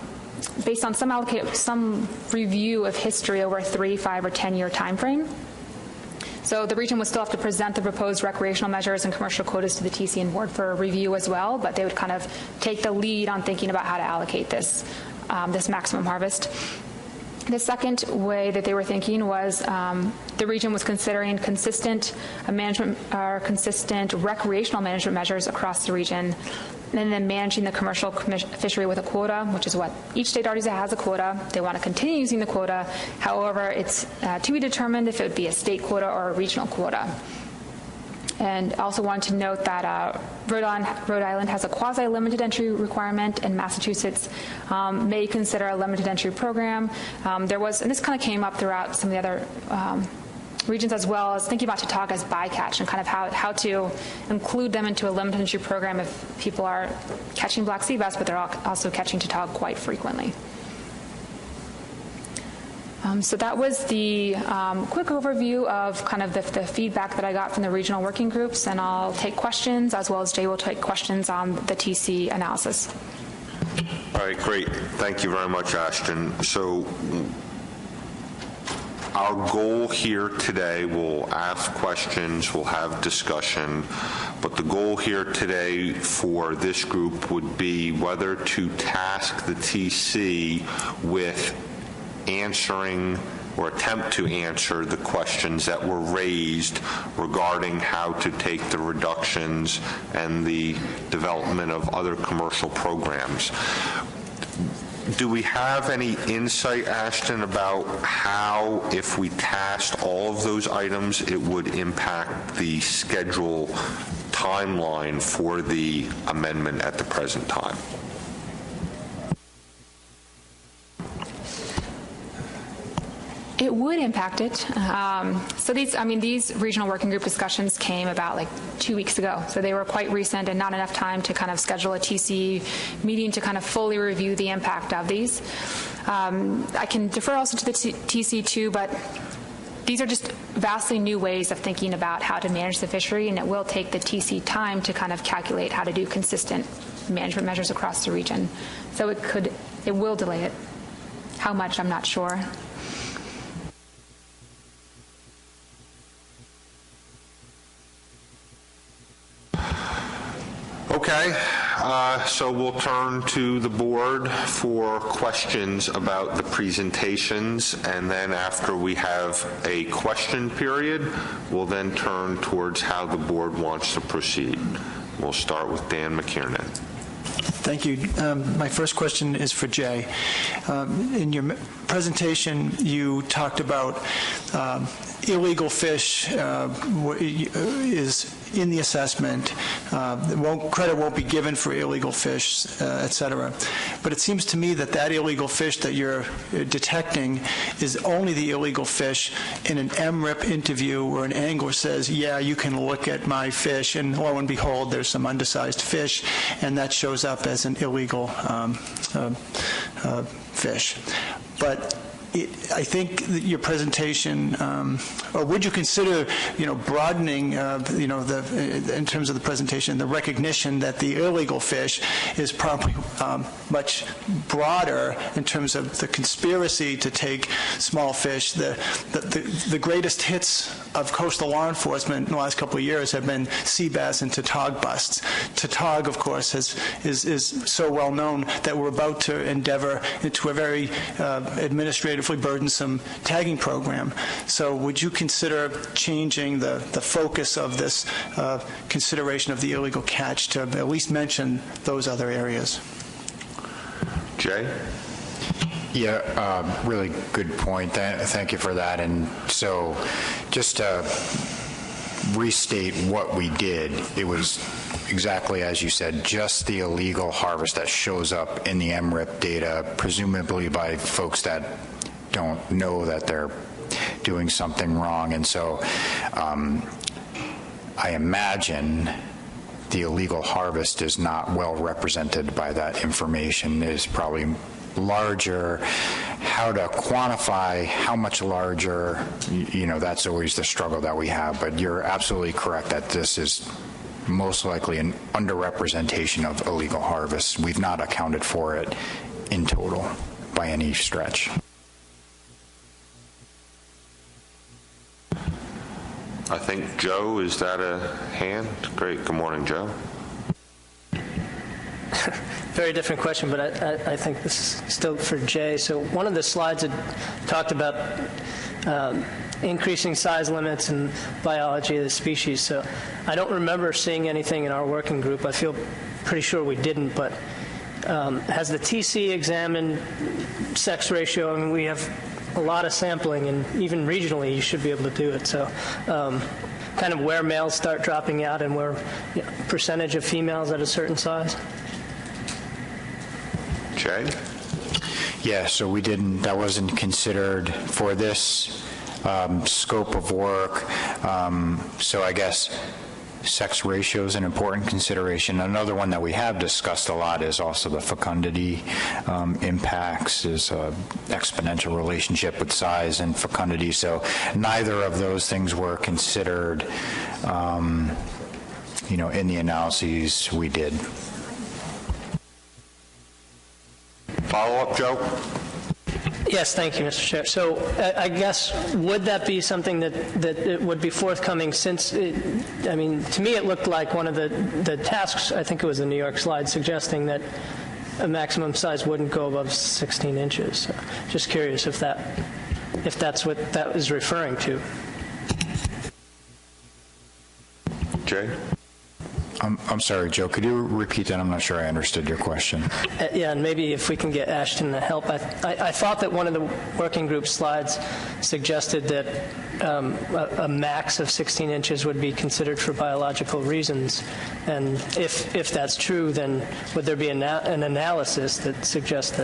some review of history over a 3, 5, or 10-year time frame. So the region would still have to present the proposed recreational measures and commercial quotas to the TC and board for review as well, but they would kind of take the lead on thinking about how to allocate this maximum harvest. The second way that they were thinking was the region was considering consistent recreational management measures across the region, and then managing the commercial fishery with a quota, which is what each state already has a quota. They want to continue using the quota. However, it's to be determined if it would be a state quota or a regional quota. And also wanted to note that Rhode Island has a quasi-limited entry requirement, and Massachusetts may consider a limited entry program. And this kind of came up throughout some of the other regions as well, as thinking about Tautog as bycatch and kind of how to include them into a limited entry program if people are catching black sea bass, but they're also catching Tautog quite frequently. So that was the quick overview of kind of the feedback that I got from the regional working groups, and I'll take questions, as well as Jay will take questions on the TC analysis. All right, great. Thank you very much, Ashton. So Our goal here today, we'll ask questions, we'll have discussion, but the goal here today for this group would be whether to task the TC with answering or attempt to answer the questions that were raised regarding how to take the reductions and the development of other commercial programs. Do we have any insight, Ashton, about how, if we tasked all of those items, it would impact the schedule timeline for the amendment at the present time? It would impact it. So these regional working group discussions came about like 2 weeks ago. So they were quite recent and not enough time to kind of schedule a TC meeting to kind of fully review the impact of these. I can defer also to the TC too, but these are just vastly new ways of thinking about how to manage the fishery, and it will take the TC time to kind of calculate how to do consistent management measures across the region. So it will delay it. How much, I'm not sure. Okay, so we'll turn to the board for questions about the presentations, and then after we have a question period, we'll then turn towards how the board wants to proceed. We'll start with Dan McKiernan. Thank you. My first question is for Jay. In your presentation, you talked about illegal fish is in the assessment. Credit won't be given for illegal fish, et cetera. But it seems to me that illegal fish that you're detecting is only the illegal fish in an MRIP interview where an angler says, yeah, you can look at my fish, and lo and behold, there's some undersized fish, and that shows up as an illegal fish. But I think that your presentation, or would you consider, broadening, in terms of the presentation, the recognition that the illegal fish is probably much broader in terms of the conspiracy to take small fish. The greatest hits of coastal law enforcement in the last couple of years have been sea bass and tautog busts. Tautog, of course, is so well known that we're about to endeavor into a very administratively burdensome tagging program. So would you consider changing the focus of this consideration of the illegal catch to at least mention those other areas? Jay? Yeah, really good point. Thank you for that. And so just to restate what we did, it was exactly as you said, just the illegal harvest that shows up in the MRIP data, presumably by folks that don't know that they're doing something wrong. And so I imagine the illegal harvest is not well represented by that information. It is probably larger. How to quantify how much larger, that's always the struggle that we have. But you're absolutely correct that this is most likely an underrepresentation of illegal harvests. We've not accounted for it in total by any stretch. I think Joe, is that a hand? Great. Good morning, Joe. Very different question, but I think this is still for Jay. So one of the slides had talked about increasing size limits and biology of the species. So I don't remember seeing anything in our working group. I feel pretty sure we didn't, but has the TC examined sex ratio? I mean, we have a lot of sampling, and even regionally you should be able to do it. So kind of where males start dropping out and where percentage of females at a certain size. Jay? Yeah, so we didn't, that wasn't considered for this scope of work. So I guess sex ratio is an important consideration. Another one that we have discussed a lot is also the fecundity impacts, is an exponential relationship with size and fecundity. So neither of those things were considered, in the analyses we did. Follow-up, Joe? Yes, thank you, Mr. Chair. So I guess, would that be something that it would be forthcoming since, to me it looked like one of the tasks, I think it was the New York slide, suggesting that a maximum size wouldn't go above 16 inches. So just curious if that's what that is referring to. Jay? I'm sorry, Joe, could you repeat that? I'm not sure I understood your question. Yeah, and maybe if we can get Ashton to help. I thought that one of the working group slides suggested that a max of 16 inches would be considered for biological reasons. And if that's true, then would there be an analysis that suggests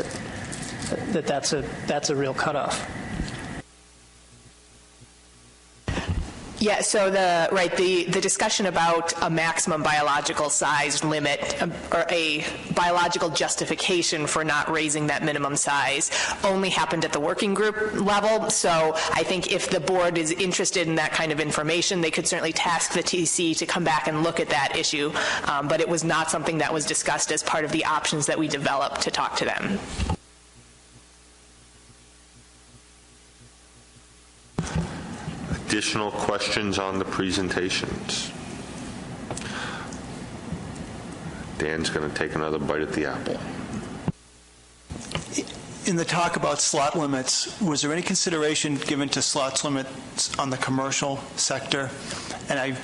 that's a real cutoff? Yeah, so the discussion about a maximum biological size limit or a biological justification for not raising that minimum size only happened at the working group level. So I think if the board is interested in that kind of information, they could certainly task the TC to come back and look at that issue. But it was not something that was discussed as part of the options that we developed to talk to them. Additional questions on the presentations? Dan's going to take another bite at the apple. In the talk about slot limits, was there any consideration given to slot limits on the commercial sector? And I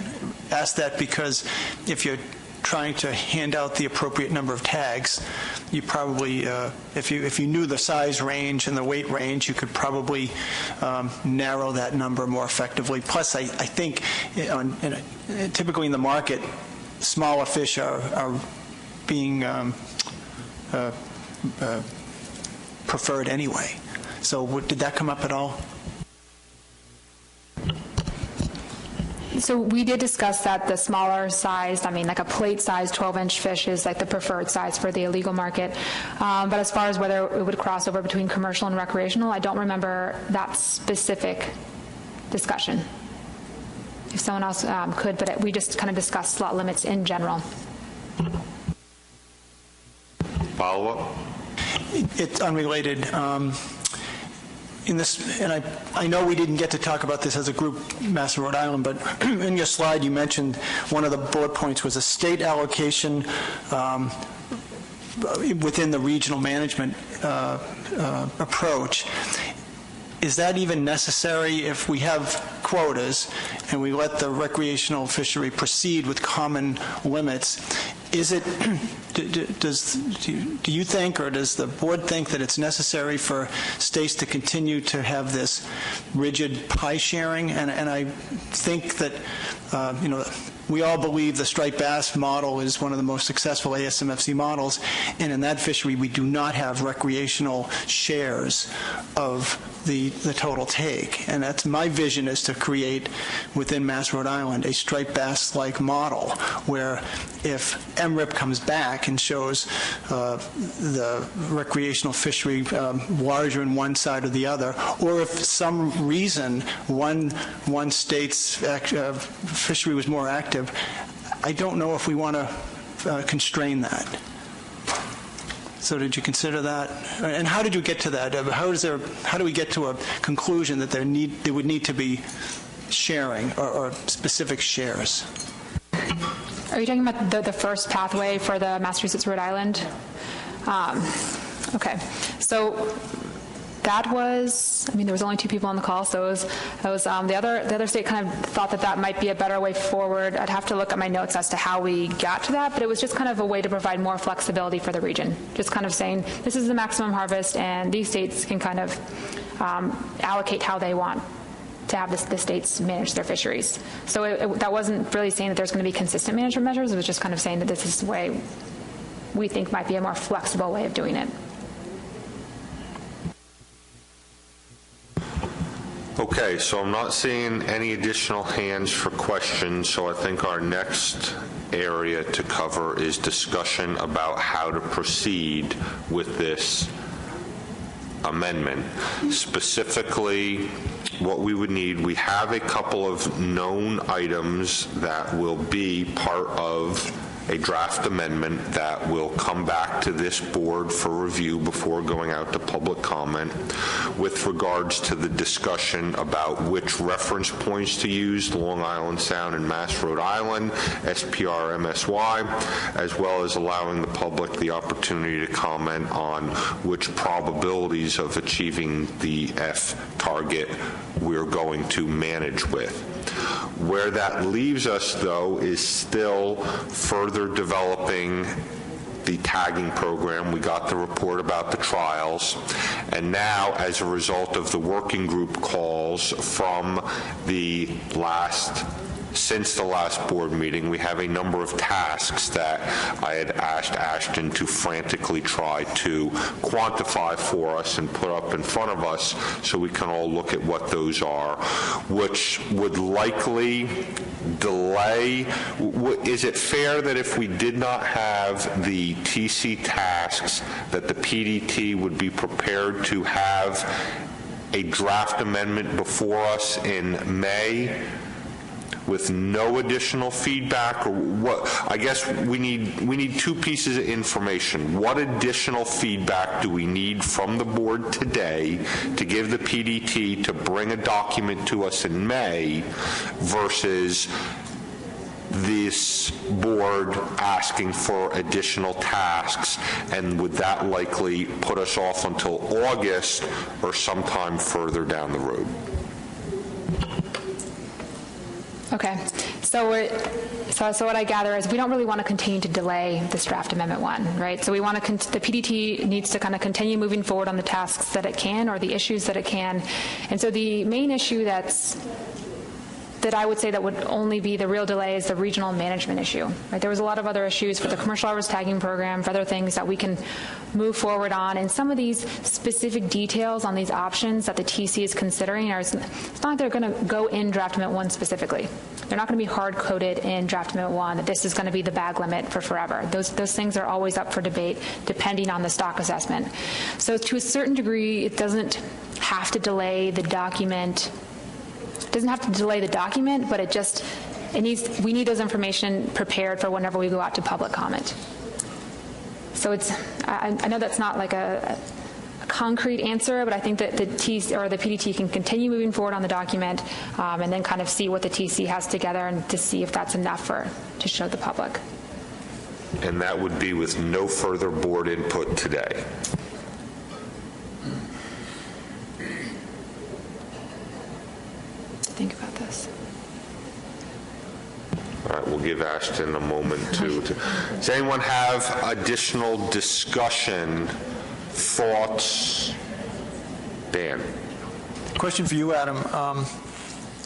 ask that because if you're trying to hand out the appropriate number of tags, you probably, if you knew the size range and the weight range, you could probably narrow that number more effectively. Plus, I think typically in the market, smaller fish are being preferred anyway. So did that come up at all? So we did discuss that the smaller sized, like a plate-sized 12-inch fish is like the preferred size for the illegal market. But as far as whether it would cross over between commercial and recreational, I don't remember that specific discussion. If someone else could, but we just kind of discussed slot limits in general. Follow-up? It's unrelated. In this, and I know we didn't get to talk about this as a group, Mass Rhode Island, but in your slide you mentioned one of the bullet points was a state allocation within the regional management approach. Is that even necessary if we have quotas and we let the recreational fishery proceed with common limits? Is it, do you think, or does the board think that it's necessary for states to continue to have this rigid pie sharing? And I think that, we all believe the striped bass model is one of the most successful ASMFC models, and in that fishery we do not have recreational shares of the total take. And that's my vision, is to create within Mass Rhode Island a striped bass-like model where if MRIP comes back and shows the recreational fishery larger in one side or the other, or if for some reason one state's fishery was more active, I don't know if we want to constrain that. So did you consider that? And how did you get to that? How do we get to a conclusion that there would need to be sharing or specific shares? Are you talking about the first pathway for the Massachusetts-Rhode Island? Okay. So that was, there was only two people on the call, so it was the other state kind of thought that might be a better way forward. I'd have to look at my notes as to how we got to that, but it was just kind of a way to provide more flexibility for the region. Just kind of saying, this is the maximum harvest, and these states can kind of allocate how they want to have the states manage their fisheries. So that wasn't really saying that there's going to be consistent management measures. It was just kind of saying that this is the way we think might be a more flexible way of doing it. Okay, so I'm not seeing any additional hands for questions, so I think our next area to cover is discussion about how to proceed with this amendment. Specifically, what we would need, we have a couple of known items that will be part of a draft amendment that will come back to this board for review before going out to public comment with regards to the discussion about which reference points to use, Long Island Sound and Mass Rhode Island, SPR, MSY, as well as allowing the public the opportunity to comment on which probabilities of achieving the F target we're going to manage with. Where that leaves us, though, is still further developing the tagging program. We got the report about the trials, and now, as a result of the working group calls from since the last board meeting, we have a number of tasks that I had asked Ashton to frantically try to quantify for us and put up in front of us so we can all look at what those are, which would likely delay. Is it fair that if we did not have the TC tasks, that the PDT would be prepared to have a draft amendment before us in May with no additional feedback? Or what? I guess we need two pieces of information. What additional feedback do we need from the board today to give the PDT to bring a document to us in May versus this board asking for additional tasks, and would that likely put us off until August or sometime further down the road? Okay, so what I gather is we don't really want to continue to delay this draft amendment 1, right? So we want to, the PDT needs to kind of continue moving forward on the tasks that it can or the issues that it can. And so the main issue that I would say that would only be the real delay is the regional management issue, right? There was a lot of other issues for the commercial hours tagging program, for other things that we can move forward on, and some of these specific details on these options that the TC is considering it's not like they're going to go in draft amendment 1 specifically. They're not going to be hard-coded in draft amendment 1 that this is going to be the bag limit for forever. Those things are always up for debate depending on the stock assessment. So to a certain degree, it doesn't have to delay the document. It doesn't have to delay the document, but we need those information prepared for whenever we go out to public comment. So I know that's not like a concrete answer, but I think that the PDT can continue moving forward on the document and then kind of see what the TC has together and to see if that's enough to show the public. And that would be with no further board input today. Think about this. All right, we'll give Ashton a moment to. Does anyone have additional discussion, thoughts? Dan. Question for you, Adam.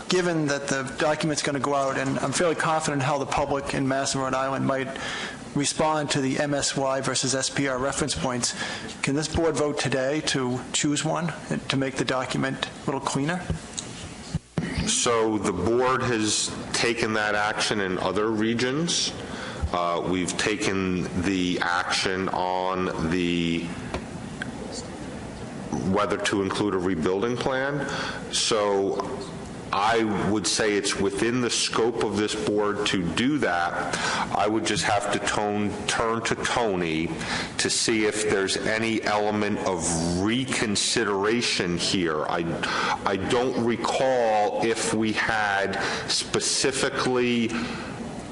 Given that the document's going to go out, and I'm fairly confident how the public in Mass and Rhode Island might respond to the MSY versus SPR reference points, can this board vote today to choose one to make the document a little cleaner? So the board has taken that action in other regions. We've taken the action on whether to include a rebuilding plan. So I would say it's within the scope of this board to do that. I would just have to turn to Tony to see if there's any element of reconsideration here. I don't recall if we had specifically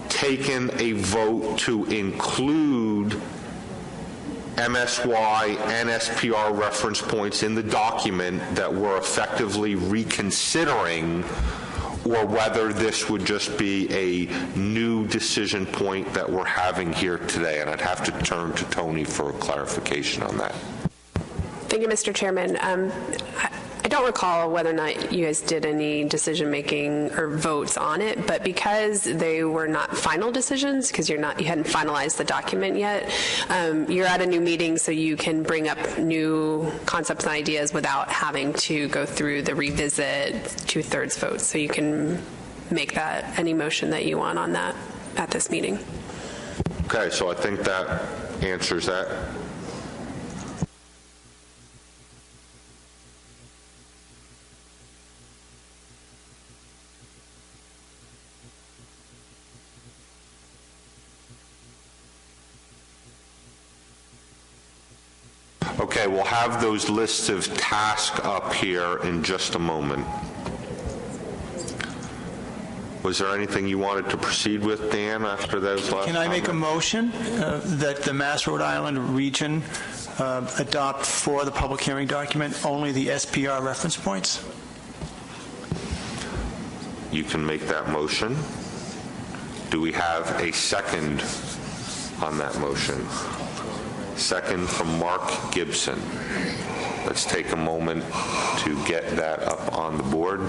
taken a vote to include MSY and SPR reference points in the document that we're effectively reconsidering, or whether this would just be a new decision point that we're having here today. And I'd have to turn to Tony for clarification on that. Thank you, Mr. Chairman. I don't recall whether or not you guys did any decision-making or votes on it, but because they were not final decisions, because you hadn't finalized the document yet, you're at a new meeting, so you can bring up new concepts and ideas without having to go through the revisit 2/3 vote. So you can make that any motion that you want on that at this meeting. Okay, so I think that answers that. Okay, we'll have those lists of tasks up here in just a moment. Was there anything you wanted to proceed with, Dan, after those last Can I make a comments? motion that the Mass Rhode Island region adopt for the public hearing document only the SPR reference points? You can make that motion. Do we have a second on that motion? Second from Mark Gibson. Let's take a moment to get that up on the board.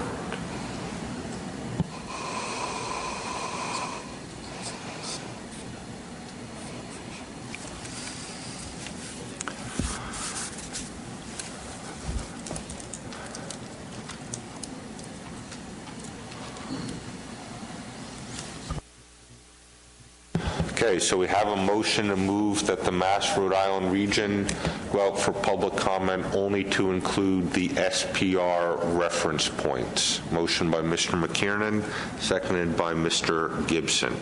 Okay, so we have a motion to move that the Mass Rhode Island region go out for public comment only to include the SPR reference points. Motion by Mr. McKiernan, seconded by Mr. Gibson.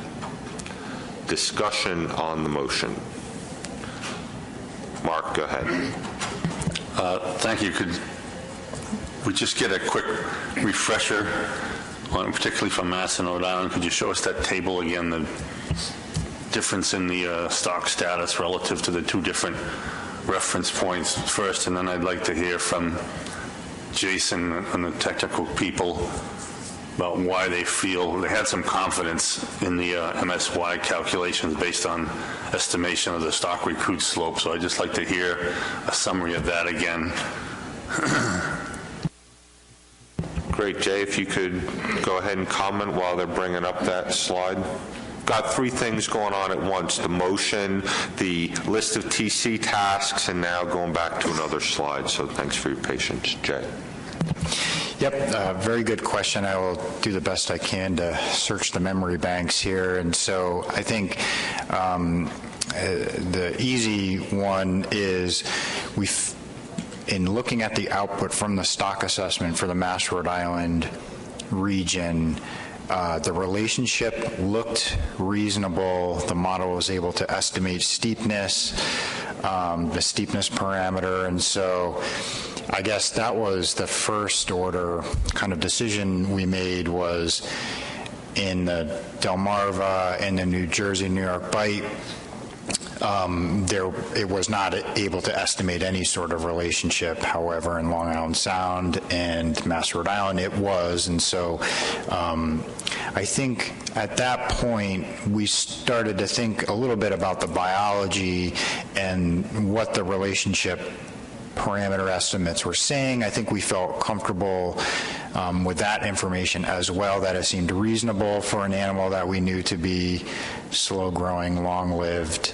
Discussion on the motion. Mark, go ahead. Thank you. Could we just get a quick refresher, on, particularly from Mass and Rhode Island? Could you show us that table again, the difference in the stock status relative to the two different reference points first, and then I'd like to hear from Jason and the technical people about why they feel they had some confidence in the MSY calculations based on estimation of the stock recruit slope. So I'd just like to hear a summary of that again. Great, Jay, if you could go ahead and comment while they're bringing up that slide. Got three things going on at once: the motion, the list of TC tasks, and now going back to another slide. So thanks for your patience, Jay. Yep, very good question. I will do the best I can to search the memory banks here. And so I think the easy one is in looking at the output from the stock assessment for the Mass Rhode Island region, the relationship looked reasonable. The model was able to estimate steepness, the steepness parameter, and so I guess that was the first order kind of decision we made. Was in the Delmarva and the New Jersey, New York Bight, it was not able to estimate any sort of relationship. However, in Long Island Sound and Mass Rhode Island, it was. And so I think at that point, we started to think a little bit about the biology and what the relationship parameter estimates were saying. I think we felt comfortable with that information as well, that it seemed reasonable for an animal that we knew to be slow-growing, long-lived.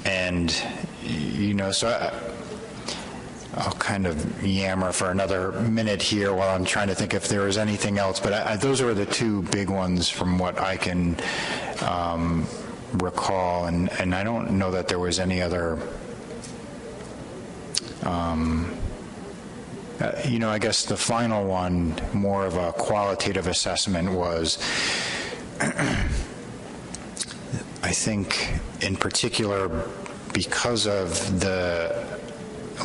And, you know, so I'll kind of yammer for another minute here while I'm trying to think if there was anything else, but those are the two big ones from what I can recall, and I don't know that there was any other. You know, I guess the final one, more of a qualitative assessment, was I think in particular because of the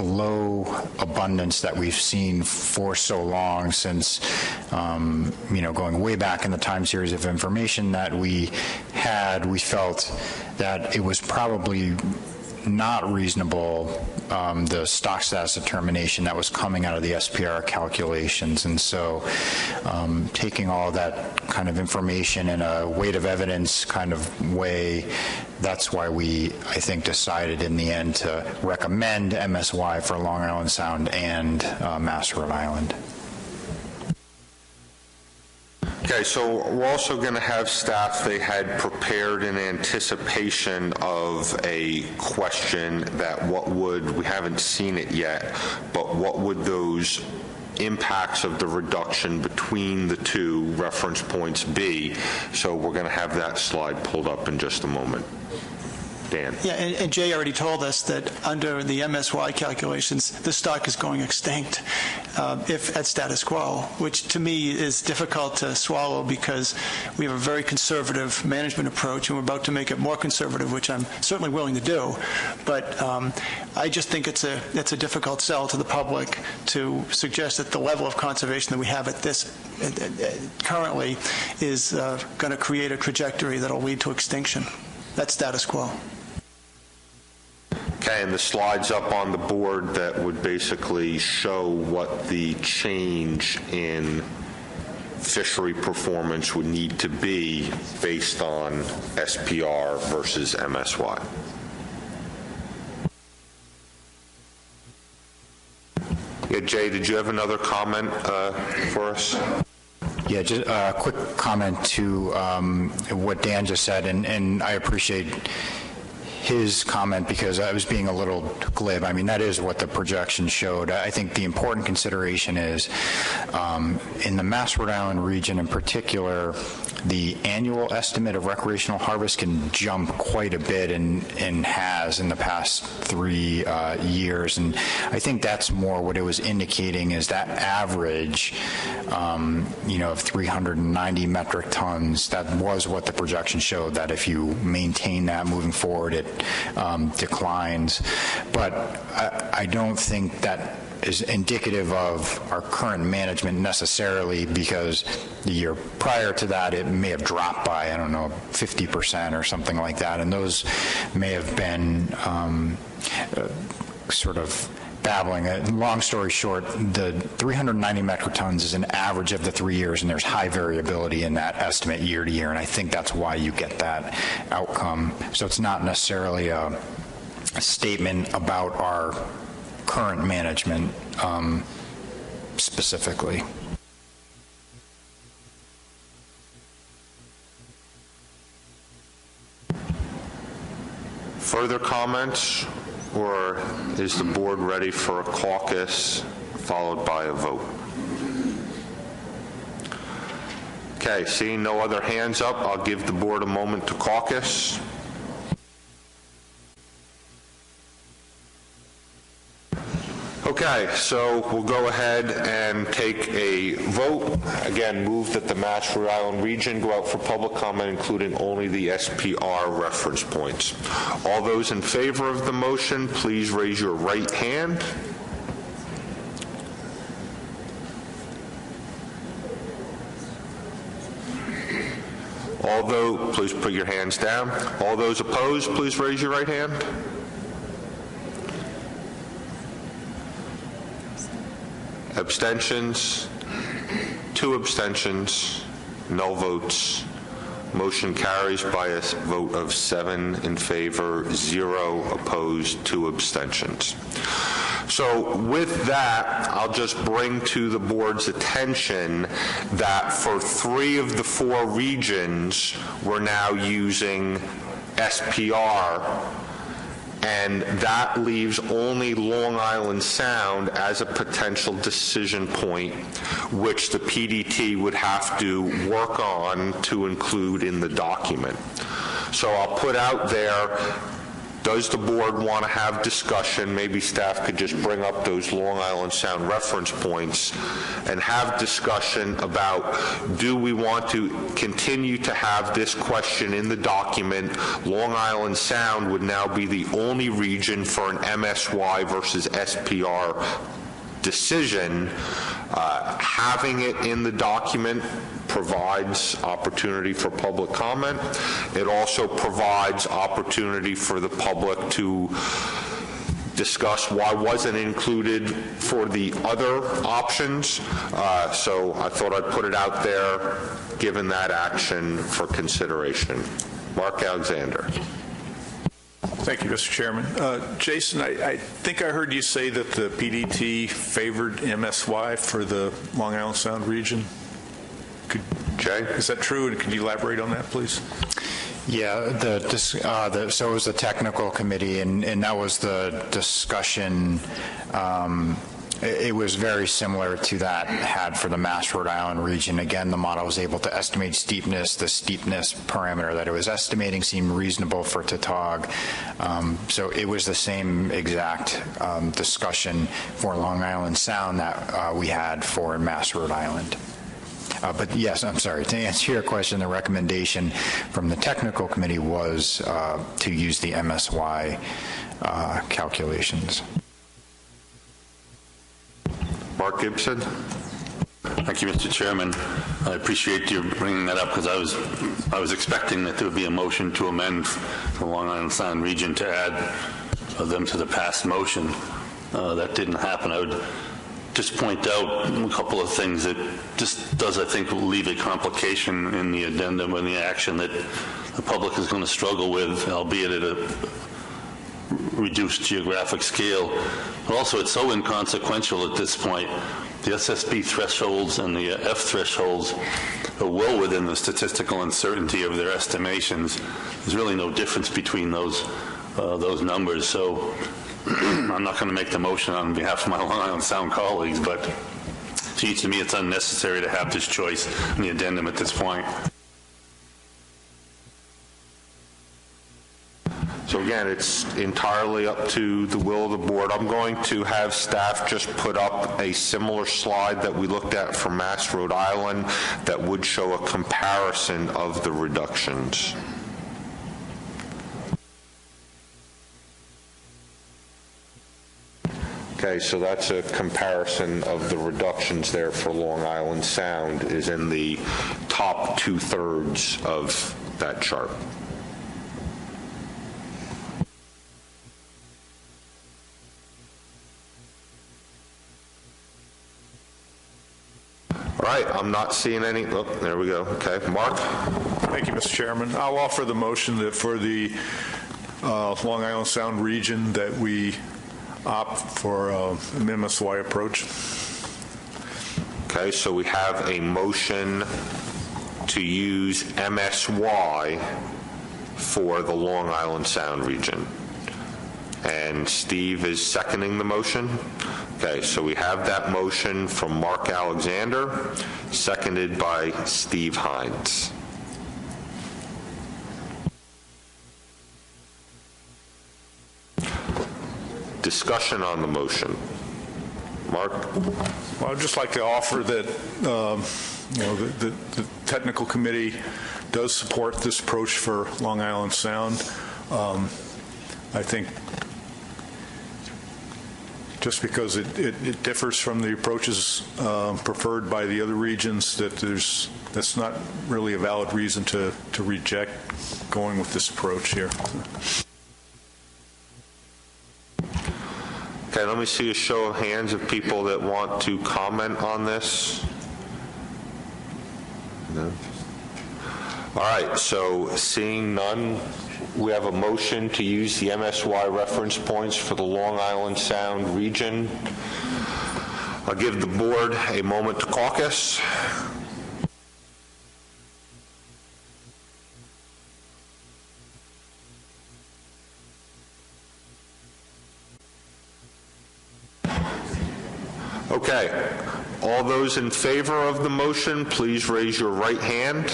low abundance that we've seen for so long since, you know, going way back in the time series of information that we had, we felt that it was probably not reasonable, the stock status determination that was coming out of the SPR calculations. And so taking all that kind of information in a weight of evidence kind of way, that's why we, I think, decided in the end to recommend MSY for Long Island Sound and Mass Rhode Island. Okay, so we're also going to have staff, they had prepared in anticipation of a question that we haven't seen it yet, but what would those impacts of the reduction between the two reference points be? So we're going to have that slide pulled up in just a moment. Dan. Yeah, and Jay already told us that under the MSY calculations, the stock is going extinct if at status quo, which to me is difficult to swallow because we have a very conservative management approach, and we're about to make it more conservative, which I'm certainly willing to do. But I just think it's a difficult sell to the public to suggest that the level of conservation that we have at this currently is going to create a trajectory that will lead to extinction. That's status quo. Okay, and the slides up on the board that would basically show what the change in fishery performance would need to be based on SPR versus MSY. Yeah, Jay, did you have another comment for us? Yeah, just a quick comment to what Dan just said, and I appreciate his comment because I was being a little glib. I mean, that is what the projection showed. I think the important consideration is in the Mass-Rhode Island region in particular, the annual estimate of recreational harvest can jump quite a bit and has in the past 3 years. And I think that's more what it was indicating is that average, of 390 metric tons. That was what the projection showed, that if you maintain that moving forward, it declines. But I don't think that is indicative of our current management necessarily, because the year prior to that it may have dropped by, 50% or something like that, and those may have been sort of babbling. Long story short, the 390 metric tons is an average of the 3 years, and there's high variability in that estimate year to year, and I think that's why you get that outcome. So it's not necessarily a statement about our current management specifically. Further comments, or is the board ready for a caucus followed by a vote? Okay, seeing no other hands up, I'll give the board a moment to caucus. Okay, so we'll go ahead and take a vote. Again, move that the Mass-Rhode Island region go out for public comment, including only the SPR reference points. All those in favor of the motion, please raise your right hand. Please put your hands down. All those opposed, please raise your right hand. Abstentions? 2 abstentions, no votes. Motion carries by a vote of 7 in favor, 0 opposed, 2 abstentions. So with that, I'll just bring to the board's attention that for 3 of the 4 regions, we're now using SPR, and that leaves only Long Island Sound as a potential decision point, which the PDT would have to work on to include in the document. So I'll put out there, does the board want to have discussion? Maybe staff could just bring up those Long Island Sound reference points and have discussion about, do we want to continue to have this question in the document? Long Island Sound would now be the only region for an MSY versus SPR decision. Having it in the document provides opportunity for public comment. It also provides opportunity for the public to discuss why wasn't included for the other options. So I thought I'd put it out there, given that action for consideration. Mark Alexander. Thank you, Mr. Chairman. Jason, I think I heard you say that the PDT favored MSY for the Long Island Sound region. Jay? Is that true? And could you elaborate on that, please? Yeah, so it was the technical committee, and that was the discussion It was very similar to that had for the Mass Rhode Island region. Again, the model was able to estimate steepness. The steepness parameter that it was estimating seemed reasonable for Tautog. So it was the same exact discussion for Long Island Sound that we had for Mass Rhode Island. But yes, I'm sorry, to answer your question, the recommendation from the technical committee was to use the MSY calculations. Mark Gibson. Thank you, Mr. Chairman. I appreciate you bringing that up because I was expecting that there would be a motion to amend the Long Island Sound region to add them to the past motion. That didn't happen. I would just point out a couple of things that just does, I think, leave a complication in the addendum and the action that the public is going to struggle with, albeit at a reduced geographic scale. But also, it's so inconsequential at this point. The SSB thresholds and the F thresholds are well within the statistical uncertainty of their estimations. There's really no difference between those numbers. So I'm not going to make the motion on behalf of my Long Island Sound colleagues, but it seems to me it's unnecessary to have this choice in the addendum at this point. So again, it's entirely up to the will of the board. I'm going to have staff just put up a similar slide that we looked at for Mass Rhode Island that would show a comparison of the reductions. Okay, so that's a comparison of the reductions there for Long Island Sound is in the top 2/3 of that chart. All right, I'm not seeing any. Oh, there we go. Okay, Mark? Thank you, Mr. Chairman. I'll offer the motion that for the Long Island Sound region that we opt for an MSY approach. Okay, so we have a motion to use MSY for the Long Island Sound region. And Steve is seconding the motion. Okay, so we have that motion from Mark Alexander, seconded by Steve Hines. Discussion on the motion. Mark? Well, I'd just like to offer that the technical committee does support this approach for Long Island Sound. I think just because it differs from the approaches preferred by the other regions, that's not really a valid reason to reject going with this approach here. Okay, let me see a show of hands of people that want to comment on this. No? All right, so seeing none, we have a motion to use the MSY reference points for the Long Island Sound region. I'll give the board a moment to caucus. Okay, all those in favor of the motion, please raise your right hand.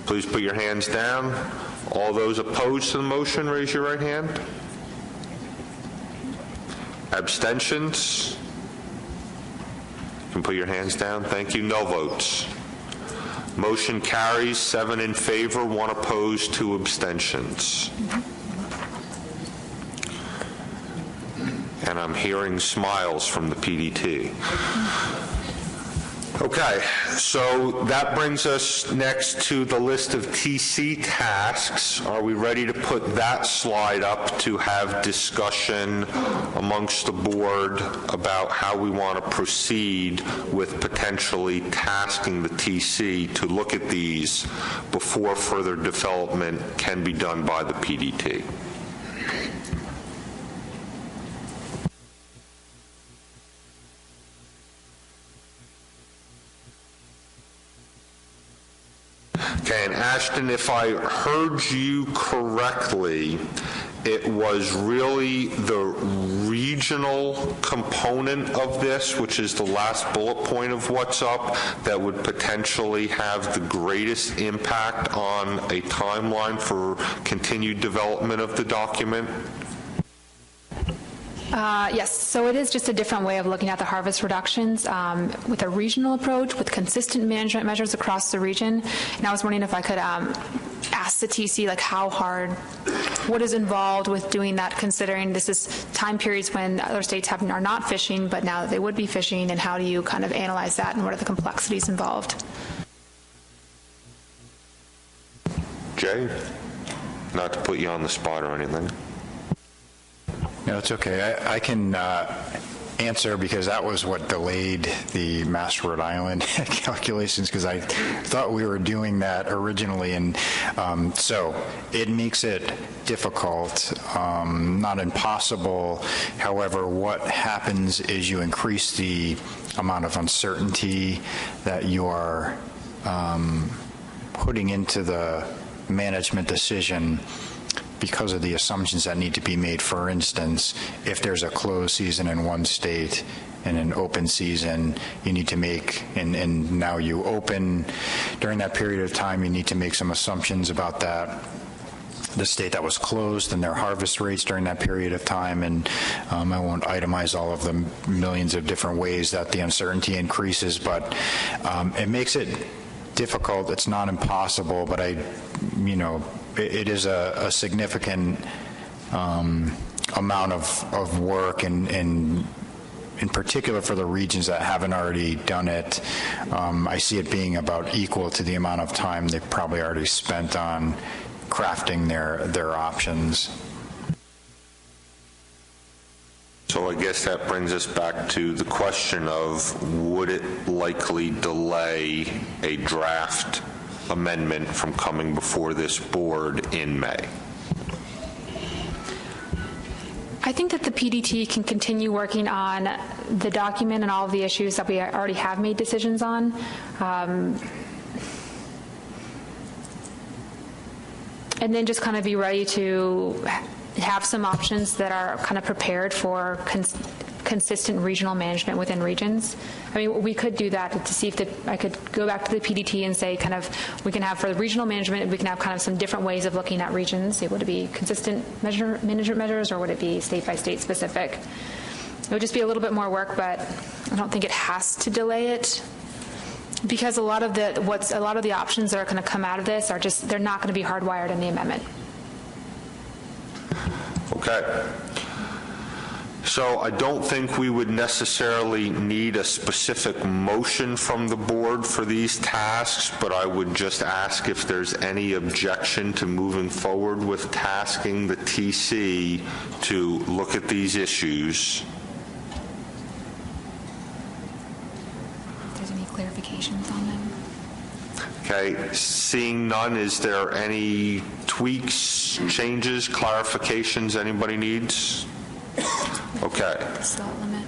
Please put your hands down. All those opposed to the motion, raise your right hand. Abstentions? You can put your hands down. Thank you. No votes. Motion carries, 7 in favor, 1 opposed, 2 abstentions. And I'm hearing smiles from the PDT. Okay, so that brings us next to the list of TC tasks. Are we ready to put that slide up to have discussion amongst the board about how we want to proceed with potentially tasking the TC to look at these before further development can be done by the PDT? Okay, and Ashton, if I heard you correctly, it was really the regional component of this, which is the last bullet point of what's up, that would potentially have the greatest impact on a timeline for continued development of the document? Yes, so it is just a different way of looking at the harvest reductions with a regional approach with consistent management measures across the region. And I was wondering if I could ask the TC, like, how hard, what is involved with doing that, considering this is time periods when other states are not fishing, but now that they would be fishing, and how do you kind of analyze that, and what are the complexities involved? Jay, not to put you on the spot or anything. No, it's okay. I can answer, because that was what delayed the Mass Rhode Island calculations, because I thought we were doing that originally. And so it makes it difficult, not impossible. However, what happens is you increase the amount of uncertainty that you are putting into the management decision, because of the assumptions that need to be made. For instance, if there's a closed season in one state and an open season, you need to make, and now you open, during that period of time, you need to make some assumptions about that, the state that was closed and their harvest rates during that period of time. And I won't itemize all of the millions of different ways that the uncertainty increases, but it makes it difficult. It's not impossible, but it is a significant amount of work, and in particular for the regions that haven't already done it. I see it being about equal to the amount of time they've probably already spent on crafting their options. So I guess that brings us back to the question of, would it likely delay a draft amendment from coming before this board in May? I think that the PDT can continue working on the document and all of the issues that we already have made decisions on. And then just kind of be ready to have some options that are kind of prepared for consistent regional management within regions. I mean, we could do that to see if I could go back to the PDT and say, kind of, we can have for the regional management, we can have kind of some different ways of looking at regions. Would it be consistent management measures, or would it be state by state specific? It would just be a little bit more work, but I don't think it has to delay it, because a lot of the options that are going to come out of this are just, they're not going to be hardwired in the amendment. Okay. So I don't think we would necessarily need a specific motion from the board for these tasks, but I would just ask if there's any objection to moving forward with tasking the TC to look at these issues. If there's any clarifications on them. Okay, seeing none, is there any tweaks, changes, clarifications anybody needs? Okay. Slot limit.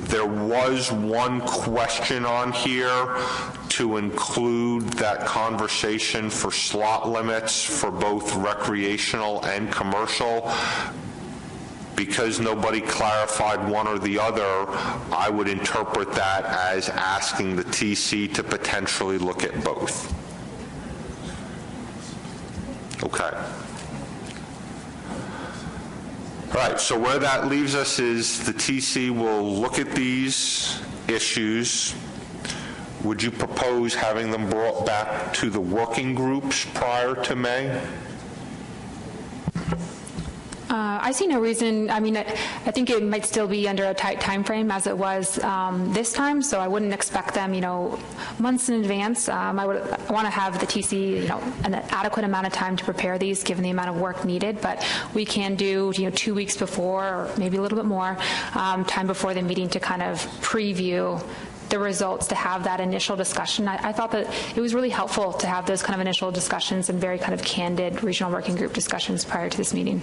There was one question on here to include that conversation for slot limits for both recreational and commercial. Because nobody clarified one or the other, I would interpret that as asking the TC to potentially look at both. Okay. All right, so where that leaves us is the TC will look at these issues. Would you propose having them brought back to the working groups prior to May? I see no reason. I mean, I think it might still be under a tight time frame as it was this time, so I wouldn't expect them, months in advance. I want to have the TC, an adequate amount of time to prepare these, given the amount of work needed. But we can do, 2 weeks before, or maybe a little bit more time before the meeting to kind of preview the results, to have that initial discussion. I thought that it was really helpful to have those kind of initial discussions and very kind of candid regional working group discussions prior to this meeting.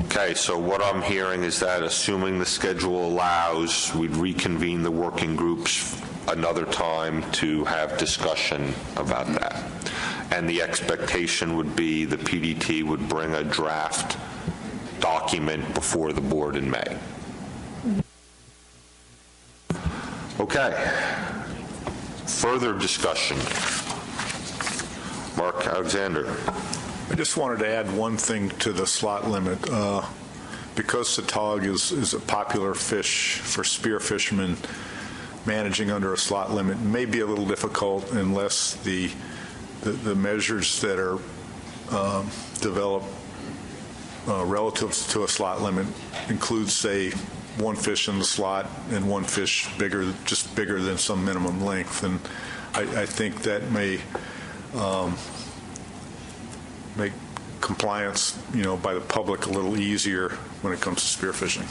Okay, so what I'm hearing is that, assuming the schedule allows, we'd reconvene the working groups another time to have discussion about that. And the expectation would be the PDT would bring a draft document before the board in May. Okay. Further discussion. Mark Alexander. I just wanted to add one thing to the slot limit. Because tautog is a popular fish for spear fishermen, managing under a slot limit may be a little difficult unless the measures that are developed relative to a slot limit includes, say, one fish in the slot and one fish just bigger than some minimum length. And I think that may make compliance, by the public a little easier when it comes to spearfishing.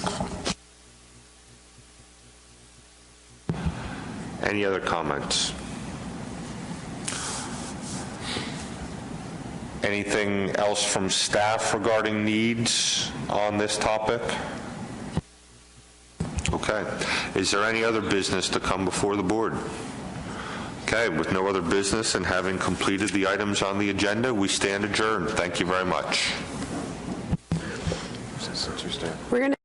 Any other comments? Anything else from staff regarding needs on this topic? Okay. Is there any other business to come before the board? Okay, with no other business and having completed the items on the agenda, we stand adjourned. Thank you very much. We're going to